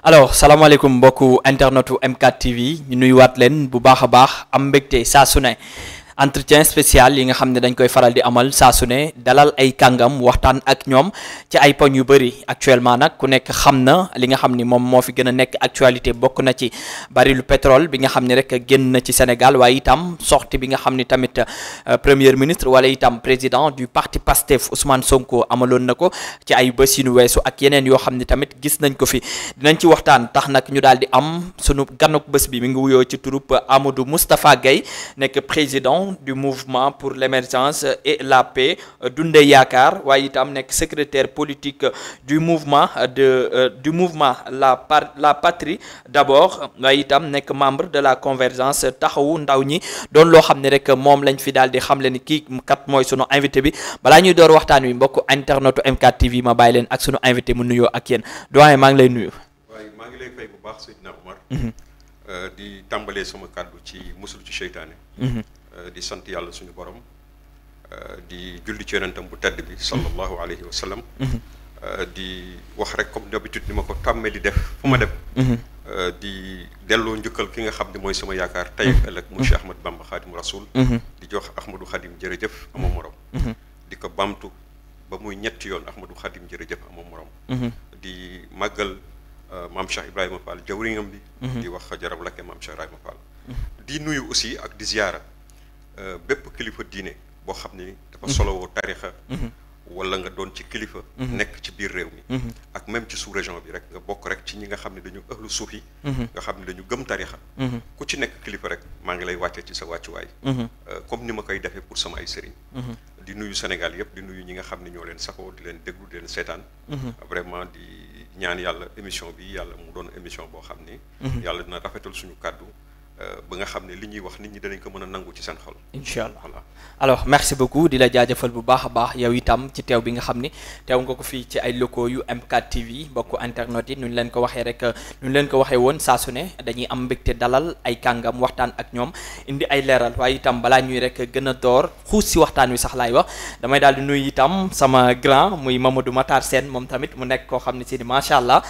alors salaamaaleykum mbokku internetu M4 TV ñu nuyuwaat leen bu baax a baax am mbégte saa su ne entretien spécial yi nga xam ne dañ koy faral di amal saa su ne dalal ay kàngam waxtaan ak ñoom ci ay poñ yu bëri actuellement nag ku nekk xam na li nga xam ni moom moo fi gën a nekk actualité bokk na ci barilu pétrole bi nga xam ne rek génn na ci Sénégal waaye itam sortie bi nga xam ni tamit premier ministre wala itam président du parti PASTEF Ousmane Sonko amaloon na ko ci ay bés yu nu weesu ak yeneen yoo xam ni tamit gis nañ ko fi dinañ ci waxtaan tax nag ñu daal di am sunu ganuk bés bi mi ngi wuyoo ci turub Amadou Moustapha Gueye nekk président du mouvement pour l'émergence et la paix Dundee Yaakaar waaye itam nekk secrétaire politique du mouvement la patrie d'abord waaye itam nekk membre de la convergence taxawu ndaw ñi doon loo xam ne rek moom lañ fi daal di xamle ni kii kat mooy sunu invité bi balaa ñuy door waxtaan wi mbokk internetu M4 TV ma bàyyi leen ak sunu invité mu nuyoo ak yéen doyen maa ngi lay nuyu. waaye maa ngi lay fay bu baax Seydina Omar. di tàmbalee sama kàddu ci musul ci seytaane. di sant yàlla suñu borom di julli ci yonentam bu tedd bi sallallahu alayhi wa sallam di wax rek comme d'habitude ni ma ko tàmmee di def fu ma dem di delloo njukkal ki nga xam ne mooy sama yaakaar tey ëllëg mu Cheikh Ahmad Bamba Xaadimu Rasul di jox Ahmadou Khadim jërëjëf amoo morom di ko bamtu ba muy ñetti yoon Ahmadou Khadim jërëjëf amoo morom di màggal maam Cheikh Ibrahima Fall jawriñam bi di wax jarab lakke maam Cheikh Ibrahima Fall di nuyu aussi ak di ziyaara bépp kilifa diine boo xam ni dafa solowoo tarixa wala nga doon ci kilifa nekk ci biir réew mi ak même ci sous-région bi rek nga bokk rek ci ñi nga xam ne dañu ëhlu suuf yi nga xam ne dañu gëm tarixa ku ci nekk kilifa rek maa ngi lay wàccee ci sa wàccuwaay comme ni ma koy defee pour sama ay sëriñ di nuyu Sénégal yëpp di nuyu ñi nga xam ne ñoo leen safoo di leen déglu di leen seetaan vraiment di ñaan yàlla émission bi yàlla mu doon émission boo xam ni yàlla dina rafetal suñu kàddu ba nga xam ne li ñuy wax nit ñi danañ ko mën a nangu ci seen xol. incha allah voilà. Alors merci beaucoup di la jaajëfal bu baax a baax yow itam ci teew bi nga xam ni teew nga ko fii ci ay locaux yu M4 TV mbokku internet yi nu ñu leen ko waxee rek nu ñu leen ko waxee woon saa su ne dañuy am mbégte dalal ay kàngam waxtaan ak ñoom indi ay leeral waaye itam balaa ñuy rek gën a door xuus si waxtaan wi sax laay wax damay daal di nuyu itam sama grand muy Mamadou Matar Sène moom tamit mu nekk koo xam ne si ni macha allah.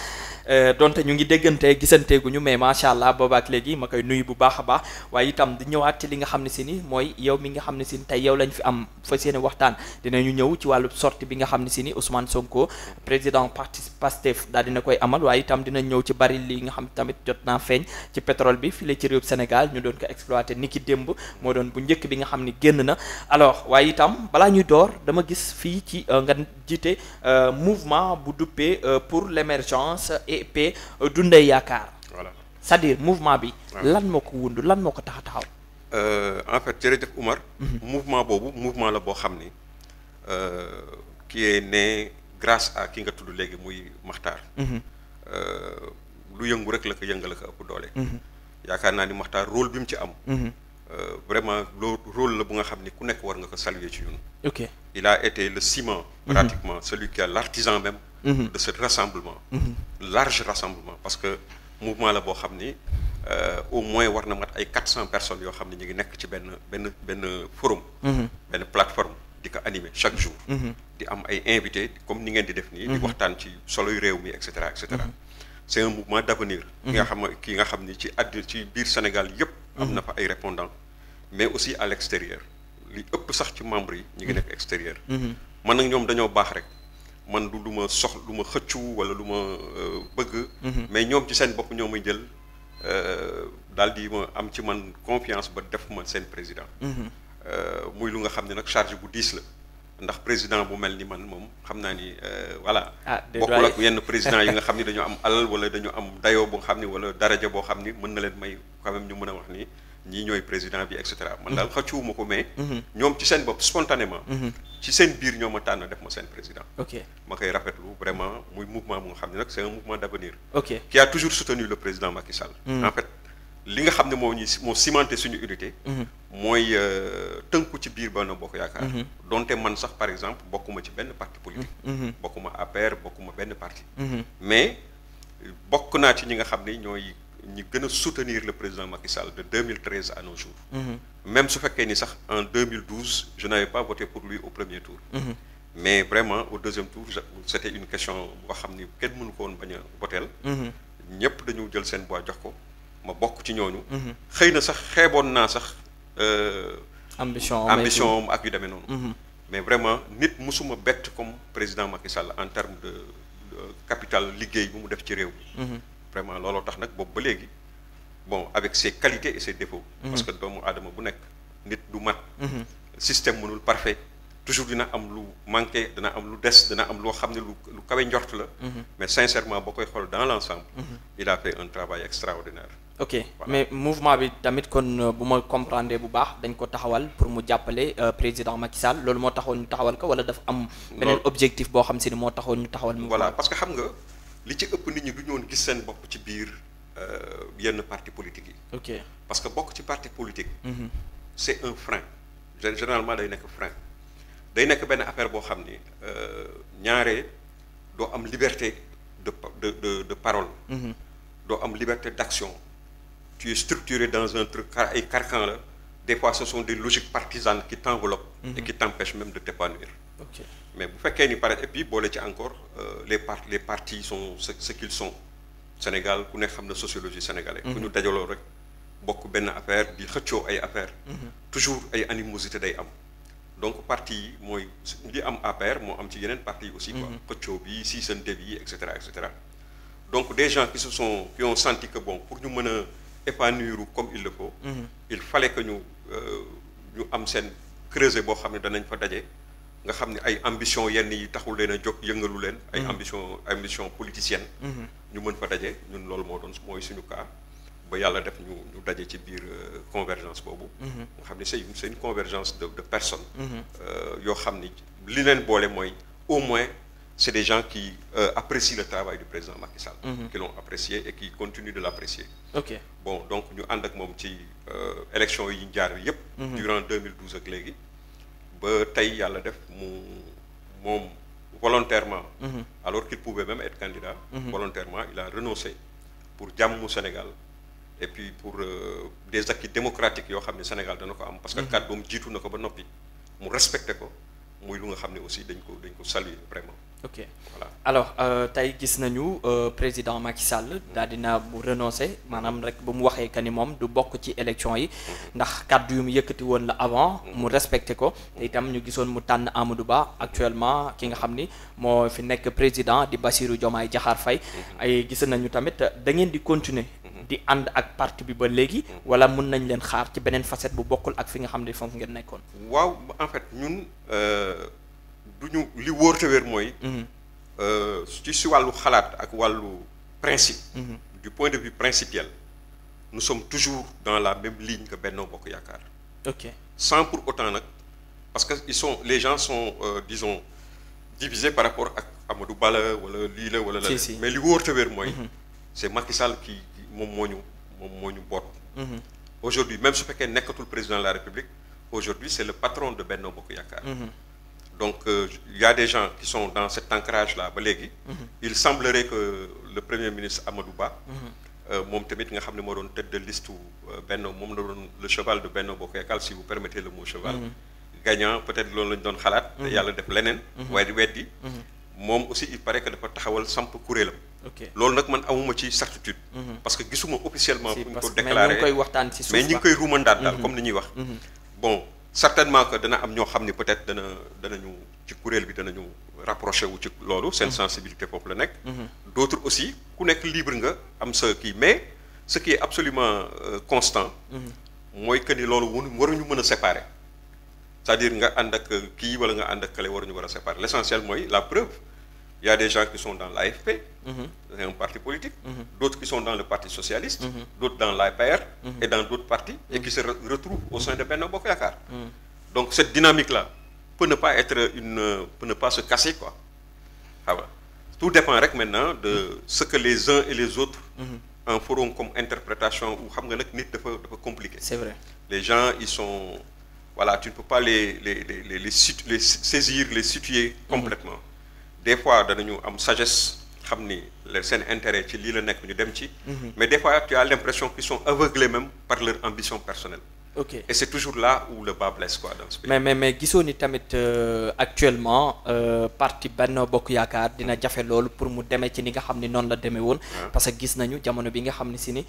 donte ñu ngi déggante gisanteeguñu mais macha allah boobaak léegi ma koy nuyu bu baax a baax waaye itam di ñëwaat ci li nga xam ne si ni mooy yow mi nga xam ne si ni tey yow lañ fi am fas yéene waxtaan dinañu ñëw ci wàllu sortie bi nga xam ne si ni Ousmane Sonko président parti PASTEF daal dina koy amal waaye itam dinañ ñëw ci bari li nga xam tamit jot naa feeñ ci pétrole bi fii la ci réew Sénégal ñu doon ko exploité ni ki démb moo doon bu njëkk bi nga xam ni génn na alors waaye itam balaa ñuy door dama gis fii ci nga jiite mouvement bu duppee pour l'émergence p Dundee Yaakaar. Voilà c'est-à-dire mouvement bi. lan moo ko wund lan moo ko tax a taxaw. En fait jërëjëf Oumar. mouvement boobu mouvement la boo xam ni qui est né grâce à ki nga tudd léegi muy Makhtar. lu yëngu rek la ko yëngal ko ëpp doole. yaakaar naa ni Makhtar rôle bi mu ci am. Vraiment loolu rôle la bu nga xam ni ku nekk war nga ko saluer ci ñun. ok il a été le ciment. pratiquement celui qui est l'artisan même. de ce rassemblement. Large rassemblement parce que mouvement la boo xam ni au moins war na mat ay 400 personnes yoo xam ne ñu ngi nekk ci benn forum. benn plateforme di ko animer chaque jour. di am ay invités comme ni ngeen di def nii. di waxtaan ci soloy réew mi et cetera et cetera. c'est un mouvement d'avenir. ki nga xam ni ci biir Sénégal yëpp. am na fa ay répondants mais aussi à l'extérieur li ëpp sax ci membres yi ñu ngi nekk extérieur. man nag ñoom dañoo baax rek. man du lu ma xëccu wala lu ma bëgg. mais ñoom ci seen bopp ñoo may jël daal di ma am ci man confiance ba def ma seen président. muy lu nga xam ne nag charge bu diis la ndax président bu mel ni man moom xam naa ni voilà. bokkul ak yenn président yi nga xam ni dañoo am alal wala dañoo am dayoo boo xam ni wala daraja boo xam ni mën na leen may quand même ñu mën a wax ni. ñii ñooy président bi et cetera man daal xëccuwuma ko mais. ñoom ci seen bopp spontanément. ci seen biir ñoo ma tànn def ma seen président. ok ma koy rafetlu vraiment muy mouvement bu nga xam ne nag c'est un mouvement d'avenir. ok qui a toujours soutenu le président Macky Sall. En fait li nga xam ne moo cimenté suñu unité. mooy tënku ci biir Benno Bokk Yaakaar. donte man sax par exemple bokkuma ci benn parti politique. bokkuma APR bokkuma benn parti. mais bokk naa ci ñi nga xam ne ñooy. ñi gën a soutenir le président Macky Sall de 2013 à nos jours. Même su fekkee ni sax en 2012 je n'avais pas voté pour lui au premier tour. Mais vraiment au deuxième tour c'était une question boo xam ni kenn mënu ko woon bañ a voteel ñëpp dañu jël seen bois jox ko ma bokk ci ñooñu. xëy na sax xeeboon naa sax. ambition ak yu demee noonu. mais vraiment nit musuma bett comme président Macky Sall en termes de capital liggéey bu mu def ci réew mi. vraiment looloo tax nag boobu ba léegi bon avec ses qualités et ses défauts. parce que doomu aadama bu nekk nit du mat. système mënul parfait. toujours dina am lu manqué dina am lu des dina am loo xam ne lu kawe njort la. mais sincèrement boo koy xool dans l'ensemble. il a fait un travail extraordinaire. ok voilà. Mais mouvement bi tamit kon bu ma comprendre bu baax dañ ko taxawal pour mu jàppale président Macky Sall loolu moo taxoon ñu taxawal ko wala dafa am. beneen objectif boo xam si ni moo taxoon ñu taxawal. voilà parce que xam nga li ci ëpp nit ñi du ñoon gis seen bopp ci biir yenn parti politique yi. ok parce que bokk ci parti politique. c'est un frein généralement day nekk frein. day nekk benn affaire boo xam ni ñaare doo am liberté de parole. doo am liberté d'action. tu es structuré dans un truc ay carcan la des fois ce sont des logiques partisanes qui t'enveloppent. et qui t'empêchent même de t'épanouir. Okay. mais bu fekkee ni pare et puis boole ci encore les partis sont ce qu'ils sont. Sénégal ku nekk xam na sociologie sénégalaise. ku ñu dajaloo rek bokk benn affaire di xëccoo ay affaire toujours ay animosité day am. donc parti yi mooy li am APR moo am ci yeneen parti yi aussi quoi xëccoo bi siisante bi et cetera et cetera donc des gens qui ont senti que bon pour ñu mën a épanouir comme il le faut il fallait que ñu am seen creuset boo xam ne danañ fa daje nga xam ne ay ambition yenn yi taxul leen a jóg yëngalu leen ay ambition politicienne ñu mën fa daje ñun loolu mooy suñu cas ba yàlla def ñu daje ci biir convergence boobu nga xam ne c'est une convergence de personnes yoo xam ni li leen boole mooy au moins c'est des gens qui apprécient le travail du président Macky Sall qui l'ont apprécié et qui continuent de l'apprécier. Ok. Bon donc ñu ànd ak moom ci élection yi ñu jaar yépp durant 2012 ak léegi ba tey yàlla def moom volontairement alors qu'il pouvait même être candidat volontairement il a renoncé pour jàmmu Sénégal et puis pour des acquis démocratiques yoo xam ne Sénégal dana ko am parce que kàddoom jiitu na ko ba noppi mu respecté ko muy lu nga xam ne aussi dañ ko saluer vraiment. Ok voilà alors tey gis nañu président Macky Sall daal dina mu renoncé maanaam rek ba mu waxee que ni moom du bokk ci élection yi ndax kàddu yu mu yëkkati woon la avant mu respecté ko te itam ñu gisoon mu tànn Amadou Ba actuellement ki nga xam ni moo fi nekk président di Bassirou Diomaye Diakhar Faye ay gis nañu tamit da ngeen di continuer di ànd ak parti bi ba léegi wala mën nañ leen xaar ci beneen facette bu bokkul ak fi nga xam ne foofu ngeen nekkoon. waaw en fait ñun duñu li wóor te wér mooy ci wàllu xalaat ak wàllu principe du point de vue principiel nous sommes toujours dans la même ligne que Benno Bokk Yaakaar. Ok. Sans pour autant nag parce que les gens sont disons divisés par rapport ak Amadou Ba la wala lii la wala la mais li wóor te wér mooy c'est Macky Sall qui moom moo ñu boot. Aujourd'hui même su fekkee nekkatul président de la République aujourd'hui c'est le patron de Benno Bokk Yaakaar. Donc il y a des gens qui sont dans cet ancrage là ba léegi. Il semblerait que le premier ministre Amadou Ba. moom tamit nga xam ne moo doon tête de liste Benno moom la doon le cheval de Benno Bokk Yaakaar si vous permettez le mot cheval. Gagnant peut-être loolu lañu doon xalaat. te yàlla def leneen. waaye di weddi. moom aussi il paraît que dafa taxawal samp kuréelam. loolu nag man amuma ci certitude. parce que gisuma officiellement. fu ñu ko déclaré mais ñu ngi koy waxtaan ci suuf mais ñu ngi koy ruumandaat daal comme ni ñuy wax. bon certainement que dana am ñoo xam ni peut-être danañu ci kuréel bi danañu rapproché wu ci loolu. seen sensibilité foofu la nekk. d'autres aussi ku nekk libre nga am sa kii mais ce qui est absolument constant. mooy que ni loolu waruñu mën a séparer. c'est-à-dire nga ànd ak kii wala nga ànd ak kële waruñu war a séparer l'essentiel mooy la preuve. Il y a des gens qui sont dans l'AFP, c'est un parti politique, d'autres qui sont dans le Parti socialiste, d'autres dans l'APR et dans d'autres partis et qui se retrouvent au sein de Benno Bokk Yaakaar. Donc cette dynamique-là peut ne pas se casser quoi. Voilà. Tout dépend rek maintenant de ce que les uns et les autres en feront comme interprétation ou xam nga nag nit dafa compliqué. C'est vrai. Les gens ils sont voilà, tu ne peux pas les saisir, les situer complètement. Des fois danañu am sagesse xam ni seen intérêt ci lii la nekk ñu dem ci mais des fois tu as l'impression qu'ils sont aveuglés même par leur ambition personnelle. ok et c'est toujours là où le bas blesse quoi dans ce pays. mais gisoo ni tamit actuellement parti Benno Bokk Yaakaar dina jafe loolu pour mu demee ci ni nga xam ni noonu la demee woon. parce que gis nañu jamono bi nga xam ne si ni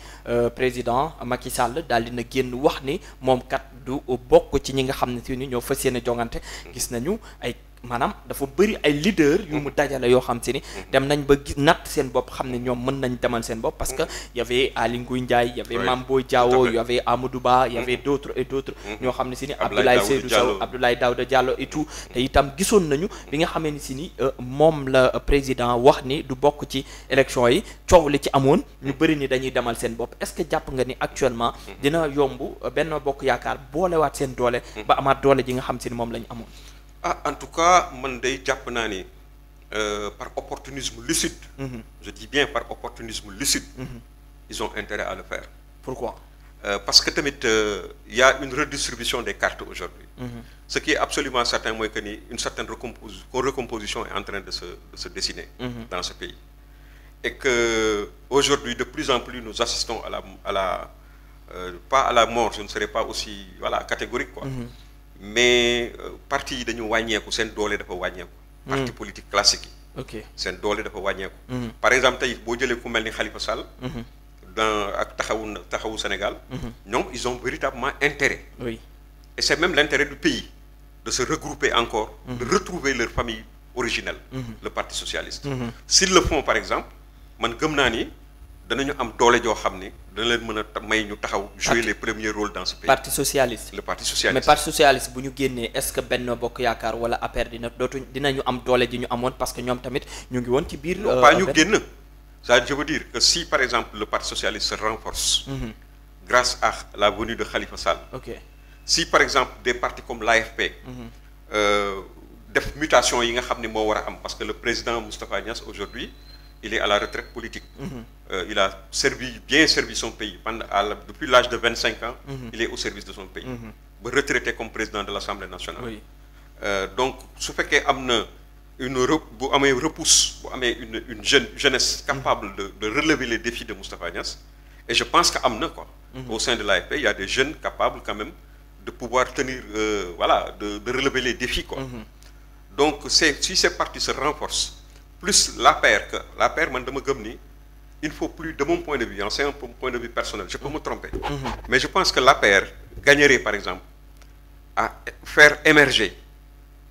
président Macky Sall daal dina génn wax ni moom kat du bokk ci ñi nga xam ne si ni ñoo fas yéene jongante. gis nañu ay. maanaam dafa bëri ay leader yu mu dajale yoo xam si ni dem nañ ba natt seen bopp xam ne ñoom mën nañ demal seen bopp parce que y avait Aly Ngouille Ndiaye y avait Mame Boye Diao y avait Amadou Ba y avait d'autres et d'autres ñoo xam ne si ni Abdoulaye Seydou Sow Abdoulaye Daouda Diallo et tout te itam gisoon nañu bi nga xamee ni si ni moom la président wax ni du bokk ci élection yi coow li ci amoon ñu bëri ni dañuy demal seen bopp est-ce que jàpp nga ni actuellement dina yomb Benno Bokk Yaakaar boolewaat seen doole ba amaat doole ji nga xam si ni moom la ñu amoon. En tout cas man day jàpp naa ni par opportunisme lucide. Je dis bien par opportunisme lucide. Ils ont intérêt à le faire. Pourquoi? Parce que tamit y a une redistribution des cartes aujourd'hui. Ce qui est absolument certain mooy que ni une certaine recomposition est en train de se dessiner dans ce pays. Et que aujourd'hui de plus en plus nous assistons à la pas à la mort, je ne serai pas aussi catégorique quoi. Mais parti yi dañu wàññeeku seen doole dafa wàññeeku. Parti politique classique yi. ok seen doole dafa wàññeeku. Par exemple tey boo jëlee ku mel ni Khalifa Sall. ak taxawu Sénégal. ñoom ils ont véritablement intérêt. oui et c'est même l'intérêt du pays de se regrouper encore. De retrouver leur famille originelle. Le Parti socialiste. S'ils le font par exemple man gëm naa ni danañu am doole joo xam ni dana leen mën a may ñu taxaw jouer les premiers rôles dans ce pays. Parti socialiste. Le Parti socialiste. mais Parti socialiste bu ñu génnee est-ce que Benno Bokk Yaakaar wala APR dinañu am doole ji ñu amoon parce que ñoom tamit ñu ngi woon ci biir. non pas ñu génn. ça je veux dire que si par exemple le Parti socialiste se renforce. Grâce à la venue de Khalifa Sall. ok si par exemple des partis comme l'AFP. def mutation yi nga xam ni moo war a am parce que le président Moustapha Niasse aujourd'hui il est à la retraite politique. Il a bien servi son pays depuis l'âge de 25 ans. Il est au service de son pays. ba retraité comme président de l'Assemblée nationale. oui donc su fekkee am na bu amee repousse bu amee une jeunesse capable de relever les défis de Moustapha Niasse et je pense que am na quoi. Au sein de l'AFP il y a des jeunes capables quand même de pouvoir tenir de relever les défis quoi. Donc si ces partis se renforcent. Plus l'APR man dama gëm ni il faut plus de mon point de vue c'est un point de vue personnel je peux me tromper mais je pense que l'APR gagnerait par exemple à faire émerger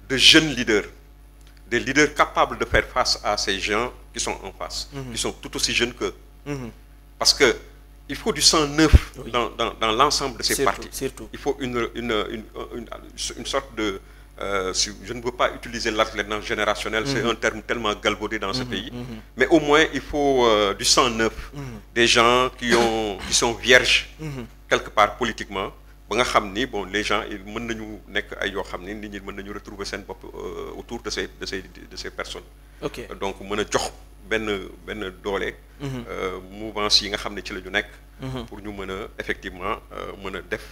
de jeunes leaders des leaders capables de faire face à ces gens qui sont en face qui sont tout aussi jeunes qu'eux parce que il faut du sang neuf dans l'ensemble de ces partis surtout. Il faut une sorte de je ne veux pas utiliser l'argument générationnel, c'est un terme tellement galvaudé dans ce pays, mais au moins il faut du sang neuf, des gens qui sont vierges quelque part politiquement, ba nga xam ni bon les gens ils mën nañu nekk ay yoo xam ni nit ñi mën nañu retrouver seen bopp autour de ces personnes. ok donc mën a jox benn doole. mouvance yi nga xam ne ci la ñu nekk. pour ñu mën a effectivement mën a def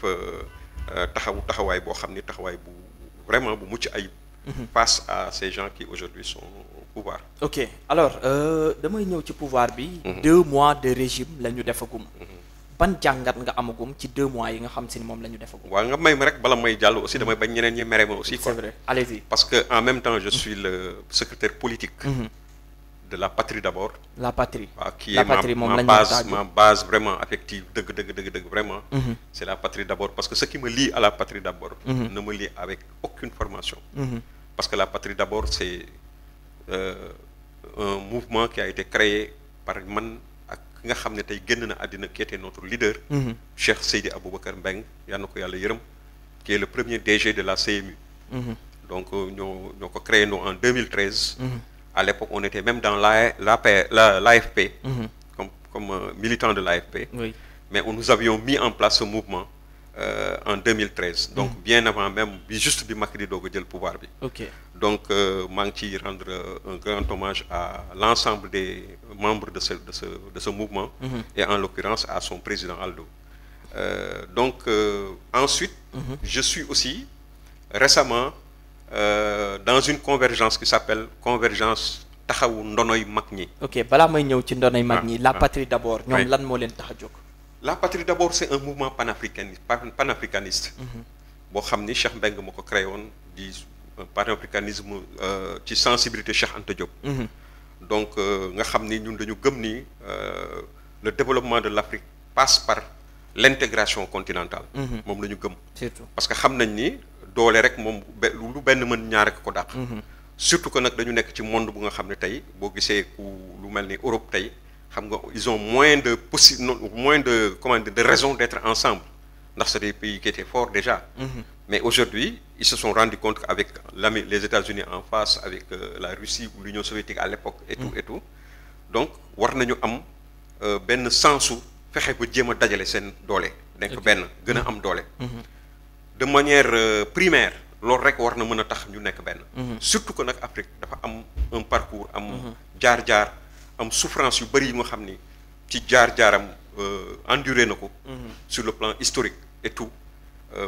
taxawaay boo xam ni taxawaay bu. Vraiment bu mucc ayib face à ces gens qui aujourd'hui sont au pouvoir. Ok alors damay ñëw ci pouvoir bi 2 mois de régime la ñu defagum ban jàngat nga amagum ci 2 mois yi nga xam si ni moom la ñu defagum. waaw nga may ma rek bala may jàll aussi damay bañ ñeneen ñi mere ma aussi quoi. C'est vrai, allez-y. Parce que en même temps je suis le secrétaire politique de la patrie d'abord. La patrie. Qui est ma base vraiment affective, vraiment. C'est la patrie d'abord. Parce que ce qui me lie à la patrie d'abord ne me lie avec aucune formation. Parce que la patrie d'abord, c'est un mouvement qui a été créé par man qui était notre leader, Cheikh Seydi Aboubacar Mbeng, qui est le premier DG de la CMU. Donc, nous avons créé en 2013. À l'époque, on était même dans l'AFP, comme militant de l'AFP. Oui. Mais nous avions mis en place ce mouvement en 2013. Donc, bien avant même, juste du Makri Dogo le pouvoir. Okay. Donc, je rendre un grand hommage à l'ensemble des membres de ce mouvement, et en l'occurrence à son président Aldo. Ensuite, je suis aussi récemment dans une convergence qui s'appelle convergence taxawu ndonoy mag ñi. Ok balaa may ñëw ci ndonoy mag ñi la patrie d'abord. ñoom lan moo leen tax a jóg. la patrie d'abord c'est un mouvement panafricaniste boo xam ni Cheikh Mbengue moo ko créé woon di panafricanisme ci sensibilité Cheikh Anta Diop. Donc nga xam ni ñun dañu gëm ni le développement de l'Afrique passe par l'intégration continentale. moom la ñu gëm. surtout parce que xam nañ ni doole rek moom lu benn mën ñaar rek ko dàq. surtout que nag dañu nekk ci monde bu nga xam ne tey boo gisee ku lu mel ni Europe tey xam nga ils ont moins de comment dire de raison d'être ensemble ndax c'est des pays qui étaient forts déjà. Mais aujourd'hui ils se sont rendus compte qu'avec les États-Unis en face avec la Russie ou l'Union soviétique à l'époque et tout donc war nañu am benn sensu fexe ba jéem a dajale seen doole nekk benn gën a am doole de manière primaire loolu rek war na mën a tax ñu nekk benn surtout que nag Afrique dafa am un parcours am jaar-jaar am souffrance yu bëri yu nga xam ni ci jaar-jaaram enduré na ko sur le plan historique et tout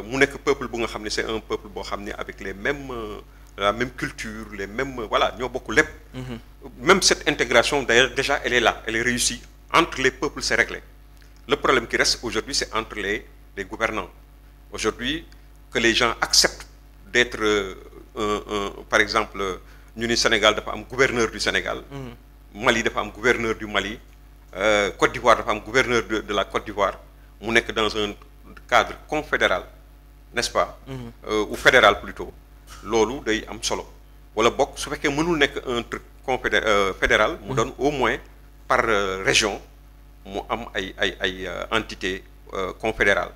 mu nekk peuple bu nga xam ne c'est un peuple boo xam ne avec les mêmes la même culture les mêmes voilà ñoo bokk lépp même cette intégration d'ailleurs déjà elle est là elle est réussie entre les peuples c'est réglé le problème qui reste aujourd'hui c'est entre les gouvernants aujourd'hui que les gens acceptent d'être par exemple ñu ni Sénégal dafa am gouverneur du Sénégal Mali dafa am gouverneur du Mali Côte d'Ivoire dafa am gouverneur de la Côte d'Ivoire mu nekk dans un cadre confédéral n'est-ce pas ou fédéral plutôt loolu day am solo wala bokk su fekkee mënul nekk un truc fédéral mu doon au moins par région mu am ay entité confédérale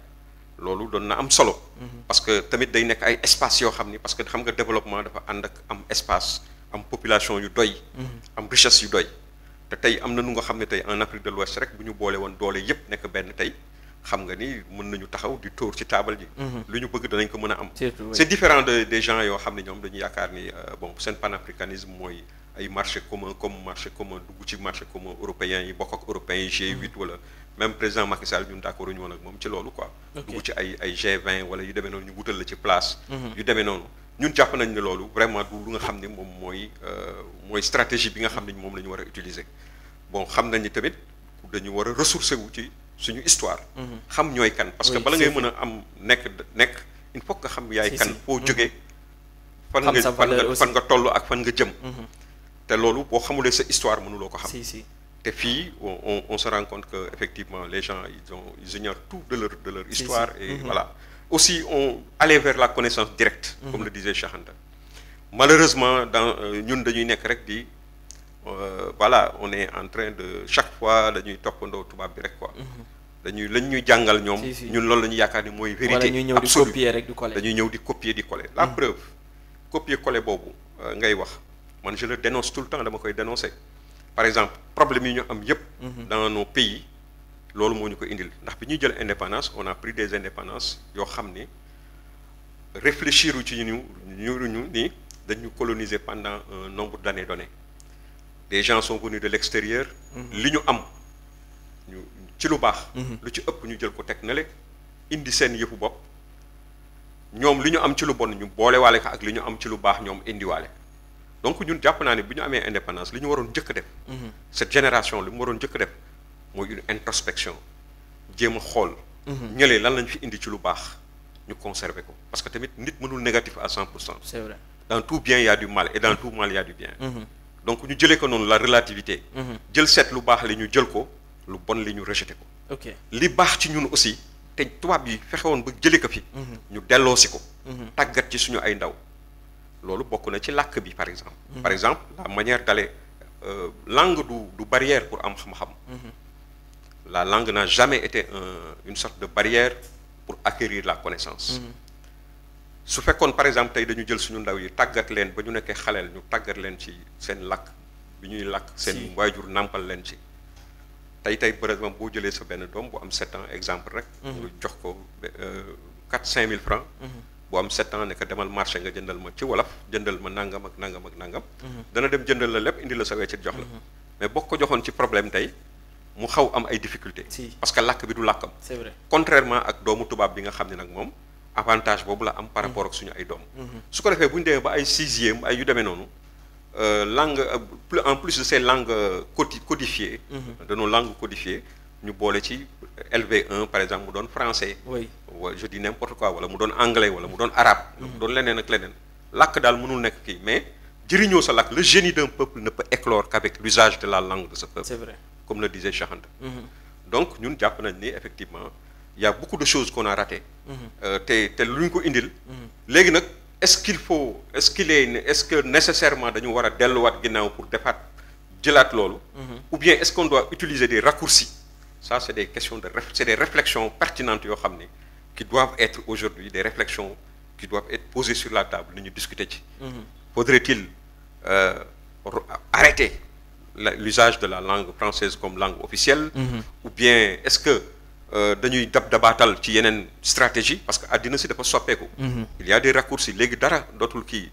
loolu doon na am solo parce que tamit day nekk ay espace yoo xam ni parce que xam nga développement dafa ànd ak am espace am population yu doy am richesse yu doy te tey am na nu nga xam ne tey en Afrique de l'Ouest rek bu ñu boole woon doole yépp nekk benn tey xam nga ni mën nañu taxaw di tóor ci taabal ji lu ñu bëgg danañ ko mën a am c'est différent des gens yoo xam ne ñoom dañu yaakaar ni bon seen panafricanisme mooy ay marché commun comme marché commun dugg ci marché commun européens yi bokk ak européens yi G8 wala même président Macky Sall ñun d'accord ñu woon ak moom ci loolu quoi dugg ci ay G20 wala yu demee noonu ñu wutal la ci place yu demee noonu ñun jàpp nañ ne loolu vraiment du lu nga xam ne moom mooy stratégie bi nga xam ne moom la ñu war a utiliser bon xam nañ ni tamit dañu war a ressourcer wu ci suñu histoire xam ñooy kan parce que bala ngay mën a am nekk il faut que nga xam yaay kan foo jógee fan nga toll ak fan nga jëm te loolu boo xamulee sa histoire mënuloo ko xam te fii on se rend compte que effectivement les gens ils ignorent tout de leur histoire et voilà aussi on aller vers la connaissance directe comme le disait Cheikh Anta malheureusement dans ñun dañuy nekk rek di voilà on est en train de chaque fois dañuy toppandoo tubaab bi rek quoi lañ ñuy jàngal ñoom ñun loolu la ñuy yaakaar ni mooy vérité absolue dañuy ñëw di copier di coller la preuve copier coller boobu ngay wax man je le dénonce tout le temps dama koy dénoncer par exemple problème yi ñu am yépp dans nos pays loolu moo ñu ko indil ndax bi ñuy jël indépendance on a pris des indépendances yoo xam ni réfléchir ci ñu ni dañu coloniser pendant un nombre d'années donné des gens sont venus de l'extérieur li ñu am ñu ci lu baax lu ci ëpp ñu jël ko teg na le indi seen yëfu bopp ñoom li ñu am ci lu bon ñu boolewaale ko ak li ñu am ci lu baax ñoom indiwaale donc ñun jàpp naa ne bu ñu amee indépendance li ñu waroon njëkk a def cette génération li mu waroon njëkk a def mooy une introspection jéem a xool ñëlee lan lañ fi indi ci lu baax ñu conserver ko parce que tamit nit mënul négatif à 100%. C'est vrai. Dans tout bien il y a du mal et dans tout mal il y a du bien donc ñu jëlee ko noonu la relativité jël seet lu baax li ñu jël ko lu bon li ñu rejeté ko ok li baax ci ñun aussi te tubaab yi fexe woon ba jëlee ko fi ñu delloosi ko tàggat ci suñu ay ndaw loolu bokk na ci làkk bi par exemple la manière d'aller langue du barrière pour am xam-xam la langue n'a jamais été une sorte de barrière pour acquérir la connaissance su fekkoon par exemple tey dañu jël suñu ndaw yi tàggat leen ba ñu nekkee xaleel ñu tàggat leen ci seen làkk bi ñuy làkk seen waajur nàmpal leen ci tey par exemple boo jëlee sa benn doom bu am 7 ans exemple rek nga jox ko 4-5 000 francs bu am 7 ans ne ko demal marché nga jëndal ma ci wolof jëndal ma nangam ak nangam ak nangam dana dem jëndal la lépp indi la sa weccit jox la mais boo ko joxoon ci problème tey mu xaw am ay difficulté parce que làkk bi du làkkam c'est vrai contrairement ak doomu tubaab bi nga xam ne nag moom avantage boobu la am par rapport ak suñu ay doom su ko defee bu ñu demee ba ay 6e ay yu demee noonu langue en plus de ces langues codifiées de nos langues codifiées ñu boole ci LV1 par exemple mu doon français. oui je dis n'importe quoi wala mu doon anglais wala mu doon arabe. mu doon leneen ak leneen. làkk daal mënul nekk kii mais jëriñoo sa làkk le génie d'un peuple ne peut éclore qu'avec l'usage de la langue de ce peuple. c'est vrai comme le disait Cheikh Anta. donc ñun jàpp nañ ni effectivement il y a beaucoup de choses qu'on a ratées. te lu ñu ko indil. léegi nag est-ce que nécessairement dañu war a delluwaat ginnaaw pour defaat jëlaat loolu. ou bien est-ce qu'on doit utiliser des raccourcis. Ça c'est des questions c'est des réflexions pertinentes yoo xam ne qui doivent être aujourd'hui des réflexions qui doivent être posées sur la table ni ñu discuter ci. Faudrait-il arrêter l'usage de la langue française comme langue officielle. ou bien est-ce que dañuy dabaatal ci yeneen stratégie parce que àddina si dafa soppeeku. il y a des raccourcis léegi dara dootul kii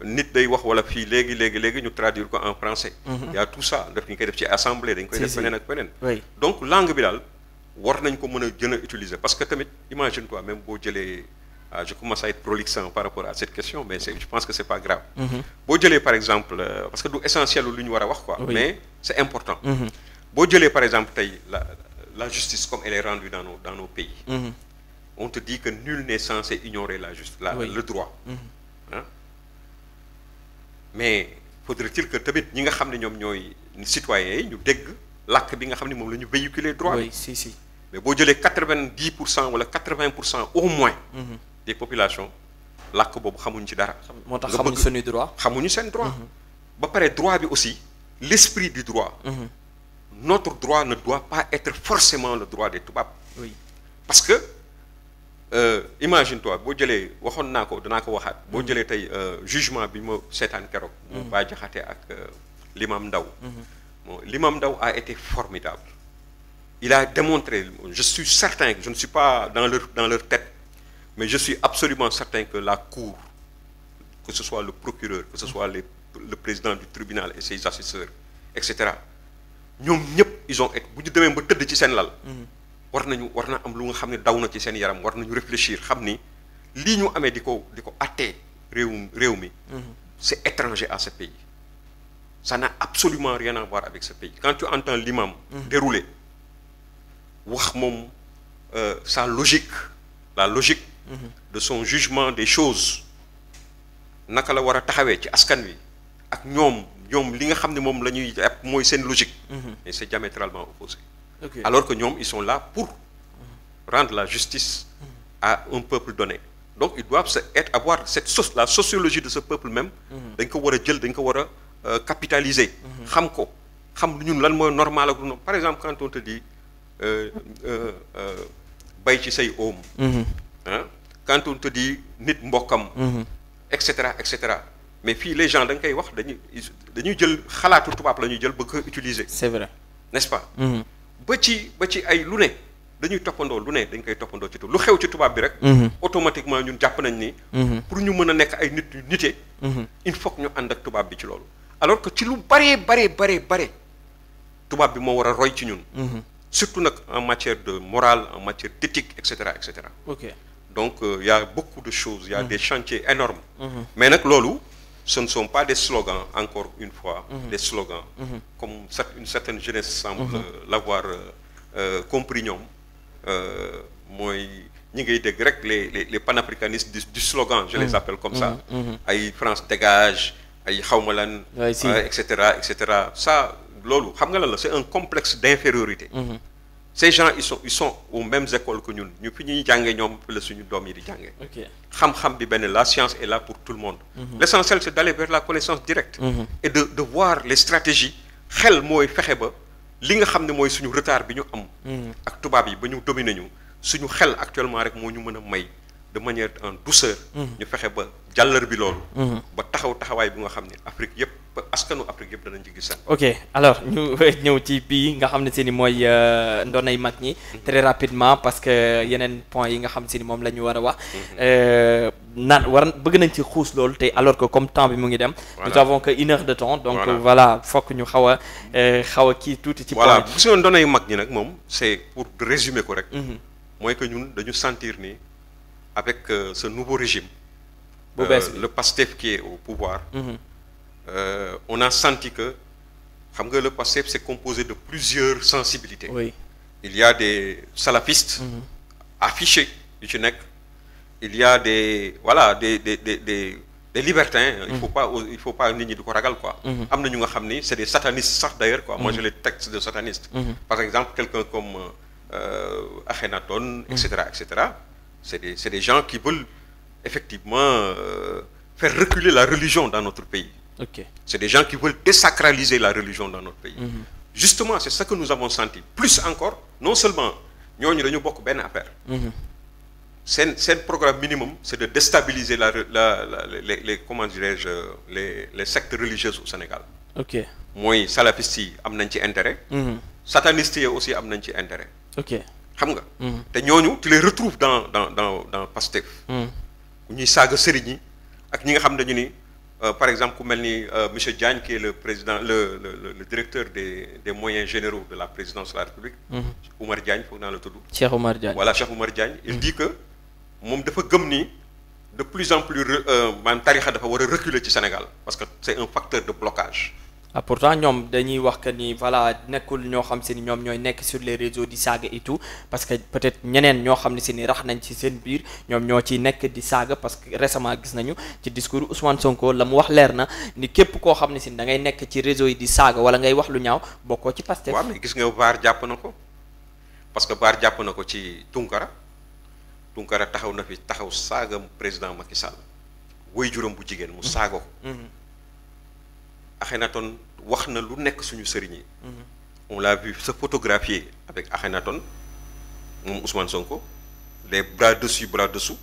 nit day wax wala fii léegi ñu traduire ko en français. il y a tout ça daf ñu koy def ci assemblée dañ koy def feneen ak feneen. donc langue bi daal war nañ ko mën a gën a utiliser parce que tamit imagine toi même boo jëlee je commence à être prolixant par rapport à cette question mais je pense que c'est pas grave. boo jëlee par exemple parce que du essentiel lu ñu war a wax quoi. mais c'est important. boo jëlee par exemple tey la justice comme elle est rendue dans nos pays. On te dit que nul n'est censé ignorer le droit. Hein? Mais faudrait-il que tamit ñi nga xam ne ñoom ñooy citoyens yi ñu dégg làkk bi nga xam ne moom la ñu véhiculer droit bi. si mais boo jëlee 90% wala 80% au moins. des populations làkk boobu xamuñ ci dara. moo tax xamuñ suñu droit. xamuñu seen droit. ba pare droit bi aussi l'esprit du droit. Notre droit ne doit pas être forcément le droit des tubaab. oui parce que imagine-toi boo jëlee waxoon naa ko danaa ko waxaat. boo jëlee tey jugement bi ma seetaan keroog. mu Bah Diakhaté ak l'imam Ndao. L'imam Ndao a été formidable. Il a démontré, je suis certain que je ne suis pas dans leur tête, mais je suis absolument certain que la cour, que ce soit le procureur, que ce soit le président du tribunal et ses assesseurs, etc. ñoom ñëpp ils ont été bu ñu demee ba tëdd ci seen lal. war na am lu nga xam ne daw na ci seen yaram war nañu réfléchir xam ni lii ñu amee di ko attee réew mi. c'est étranger à ce pays. Ça n'a absolument rien à voir avec ce pays. Quand tu entends l'imam dérouler wax moom sa logique la logique de son jugement des choses naka la war a taxawee ci askan wi ak ñoom li nga xam ne moom la ñuy jàpp mooy seen logique. Et c'est diamétralement opposé. Alors que ñoom ils sont là pour rendre la justice à un peuple donné. Donc ils doivent avoir la sociologie de ce peuple même. dañ ko war a jël dañ ko war a capitaliser. xam ko xam ñun lan mooy normal ak lu par exemple quand on te dit bay ci say oom. Quand on te dit nit mbokkam. et cetera et cetera. Mais fii les gens da nga koy wax dañuy jël xalaatu tubaab la ñuy jël bëgg ko utiliser. c'est vrai n'est-ce pas. ba ci ay lu ne dañuy toppandoo lu ne dañ koy toppandoo ci lu xew ci tubaab bi rek. automatiquement ñun jàpp nañ ni. pour ñu mën a nekk ay nit yu nite. il faut que ñu ànd ak tubaab bi ci loolu. alors que ci lu bare tubaab bi moo war a roy ci ñun. surtout nag en matière de morale en matière d'éthique et cetera et cetera. Donc il y a beaucoup de choses il y a des chantiers énormes. Mais nag loolu. Ce ne sont pas des slogans, encore une fois, des slogans, comme une certaine jeunesse semble l'avoir compris ñoom mooy ñi ngay dégg rek les panafricanistes du slogan, je les appelle comme ça, ay France dégage, ay xawma lan, et cetera, et cetera. Ça, loolu xam nga lan la, c'est un complexe d'infériorité. Ces gens ils sont aux mêmes écoles que ñun ñu fi ñuy jàngee ñoom la suñu doom yi di jàngee. xam-xam bi benn la science est là pour tout le monde. L'essentiel c'est d'aller vers la connaissance directe. Et de voir les stratégies xel mooy fexe ba li nga xam ne mooy suñu retard bi ñu am. ak tubaab yi ba ñu dominer ñu suñu xel actuellement rek moo ñu mën a may de manière en douceur. ñu fexe ba jàllar bi loolu. ba taxawaay bi nga xam ne Afrique yëpp ba askanu Afrique yëpp danañ ci gis seen. ok alors ñu ñëw ci bii nga xam ne si ni mooy ndonay mag ñi. très rapidement parce que yeneen point yi nga xam si ni moom la ñu war a wax. bëgg nañ ci xuus loolu te alors que comme temps bi mu ngi dem. nous avons que 1 heure de temps. donc voilà fokk ñu xaw a kii tuuti. ci point voilà gis nga ndonay mag ñi nag moom c'est pour résumer ko rek. mooy que ñun dañu sentir ni avec ce nouveau régime. le PASTEF qui est au pouvoir. On a senti que xam nga le PASTEF c'est composé de plusieurs sensibilités. il y a des salafistes affichés yu ci nekk, il y a des voilà des libertins. Il faut pas nit ñi di ko ragal quoi. am na ñu nga xam ni c'est des satanistes sax d'ailleurs quoi. Moi j'ai les textes de satanistes. Par exemple quelqu'un comme Akhenaton, etc. C'est des gens qui veulent effectivement faire reculer la religion dans notre pays. Ok. C'est des gens qui veulent désacraliser la religion dans notre pays. Justement, c'est ce que nous avons senti. Plus encore, non seulement ñooñu dañu bokk benn affaire. seen programme minimum, c'est de déstabiliser les comment dirais-je les sectes religieuses au Sénégal. Ok. mooy salafistes yi am nañ ci intérêt. satanistes yi aussi am nañ ci intérêt. Ok. xam nga. te ñooñu tu les retrouves dans Pastef. ñuy saaga sëriñ yi ak ñi nga xam dañu ni par exemple ku mel ni monsieur Diagne qui est le président le directeur des moyens généraux de la présidence de la République. Oumar Diagne foog naa la tudd. Cheikh Oumar Diagne. Voilà Cheikh Oumar Diagne. Il dit que moom dafa gëm ni de plus en plus maanaam tarixa dafa war a reculer ci Sénégal parce que c'est un facteur de blocage. Ah, pourtant ñoom dañuy wax que ni voilà nekkul ñoo xam se ni ñoom ñooy nekk sur les réseaux di saaga et tout parce que peut-être ñeneen ñoo xam ne si ni rax nañ ci seen biir ñoom ñoo ciy nekk di saaga parce que récemment gis nañu ci discours Ousmane Sonko la mu wax leer na ni képp koo xam ne si ni da ngay nekk ci réseau yi di saaga wala ngay wax lu ñaaw bokkoo ci Pastef. waaw mais gis nga VAR jàpp na ko parce que VAR jàpp na ko ci Tunkara taxaw na fi taxaw saaga président Macky Sall woy juróom bu jigéen mu saaga ko. Akhenaton wax na lu nekk suñu sëriñ yi. On l'a vu se photographier avec Akhenaton moom Ousmane Sonko les bras dessus bras dessous.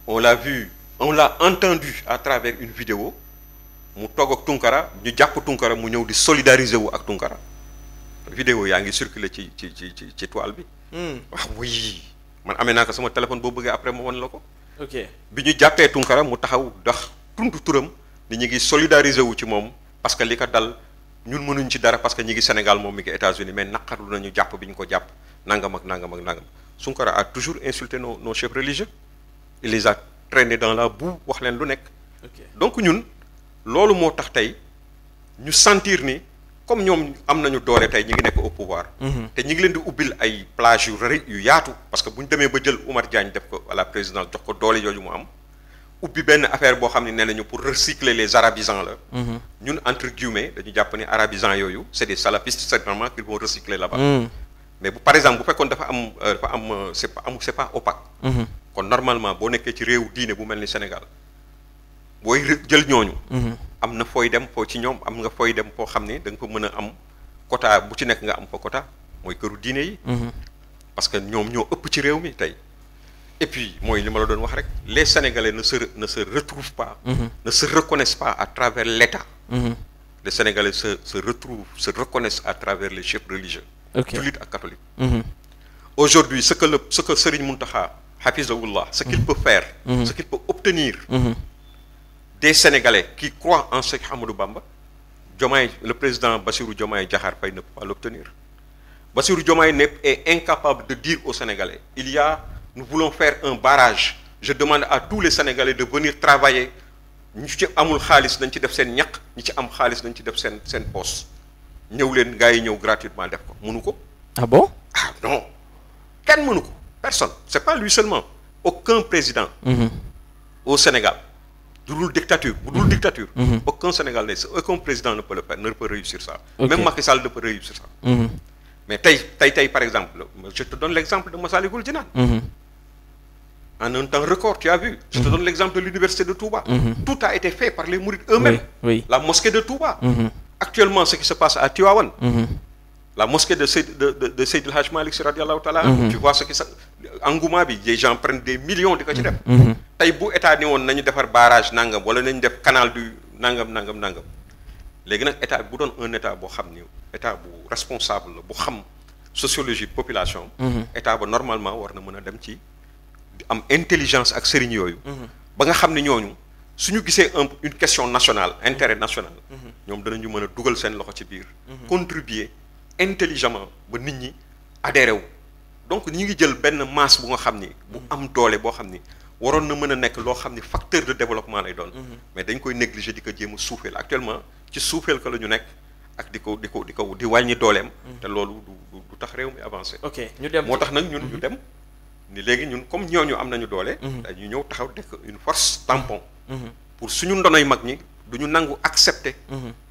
On l'a entendu à travers une vidéo mu toog ak Tunkara ñu jàpp Tunkara mu ñëw di solidariser wu ak Tunkara. Vidéo yaa ngi circuler ci toile bi. waaw oui man amee naa ko sama téléphone boo bëggee après ma wan la ko. ok bi ñu jàppee Tunkara mu taxaw ndax tuntu turam ni ñu ngi solidariser wu ci moom. Parce que li ko dal ñun mënuñ ci dara parce que ñi ngi Sénégal moom mi ngi États-Unis mais naqarlu nañu jàpp bi ñu ko jàpp nangam ak nangam ak nangam Tunkara a toujours insulté nos chefs religieux il les a traînés dans la boue wax leen lu nekk. Donc ñun loolu moo tax tey ñu sentir ni comme ñoom am nañu doole tey ñi ngi nekk au pouvoir. te ñi ngi leen di ubbil ay plage yu rëy yu yaatu parce que bu ñu demee ba jël Oumar Diagne def ko à la présidence jox ko doole yooyu mu am. ubbi benn affaire boo xam ne nee nañu pour recycler les arabisants la. ñun entre guillemets dañu jàpp ni arabisants yooyu c'est des salafistes certainement qu'ils vont recycler là-bas. mais par exemple bu fekkoon dafa am c'est pas opaque. kon normalement boo nekkee ci réew diine bu mel ni Sénégal booy jël ñooñu. am na fooy dem foo ci ñoom am nga fooy dem foo xam ne da nga fa mën a am quota bu ci nekk nga am fa quota mooy këru diine yi. parce que ñoom ñoo ëpp ci réew mi tey. Et puis mooy li ma la doon wax rek les Sénégalais ne se retrouvent pas. Ne se reconnaissent pas à travers l'État. Les Sénégalais se reconnaissent à travers les chefs religieux. Jullit ak catholique. Aujourd'hui ce que Serigne Mountakha hafizahullah ce qu'il peut faire. Ce qu'il peut obtenir. Des Sénégalais qui croient en Cheikh Ahmadou Bamba. Le président Bassirou Diomaye Diakhar Faye ne peut pas l'obtenir. Bassirou Diomaye est incapable de dire aux Sénégalais nous voulons faire un barrage je demande à tous les Sénégalais de venir travailler ñu ci amul xaalis nañ ci def seen ñaq ñi ci am xaalis nañ ci def seen poste ñëw leen gars yi ñëw gratuitement def ko mënu ko. Ah bon? Ah non kenn mënu ko personne c'est pas lui seulement aucun président. Au Sénégal bu dul dictature aucun Sénégalais aucun président ne peut le faire ne peut réussir ça. Même Macky Sall ne peut réussir ça. Mais tey par exemple je te donne l'exemple de Massalikul Jinaan. En un temps record, tu as vu. Je te donne l'exemple de l'université de Touba. Tout a été fait par les mourides eux-mêmes. Oui. La mosquée de Touba. Actuellement, ce qui se passe à Tivaouane. La mosquée de Seydi El Hadji Malick Sy radiyallahu ta'ala. Tu vois ce qui se engouement bi les gens prennent des millions di ko ci def. Tey bu état ni woon nañu defar barrage nangam wala nañu def canal du nangam. Léegi nag état bu doon un état boo xam ni état bu responsable la bu xam sociologie population. État ba normalement war na mën a dem ci. Am intelligence ak sëriñ yooyu. ba nga xam ne ñooñu suñu gisee une question nationale intérêt national. ñoom danañu mën a dugal seen loxo ci biir. Contribuer intelligemment ba nit ñi adhéré wu. Donc ñu ngi jël benn masse bu nga xam ni bu am doole boo xam ni waroon na mën a nekk loo xam ni facteur de développement lay doon. Mais dañ koy négliger di ko jéem a suufeel actuellement ci suufeel ka la ñu nekk ak di wàññi dooleem. te loolu du tax réew mi avancé. ok ñu dem moo tax nag ñun ñu dem ni léegi ñun comme ñooñu am nañu doole. dañu ñëw taxaw nekk une force tampon. pour suñu ndonoy mag ñi du ñu nangu accepter.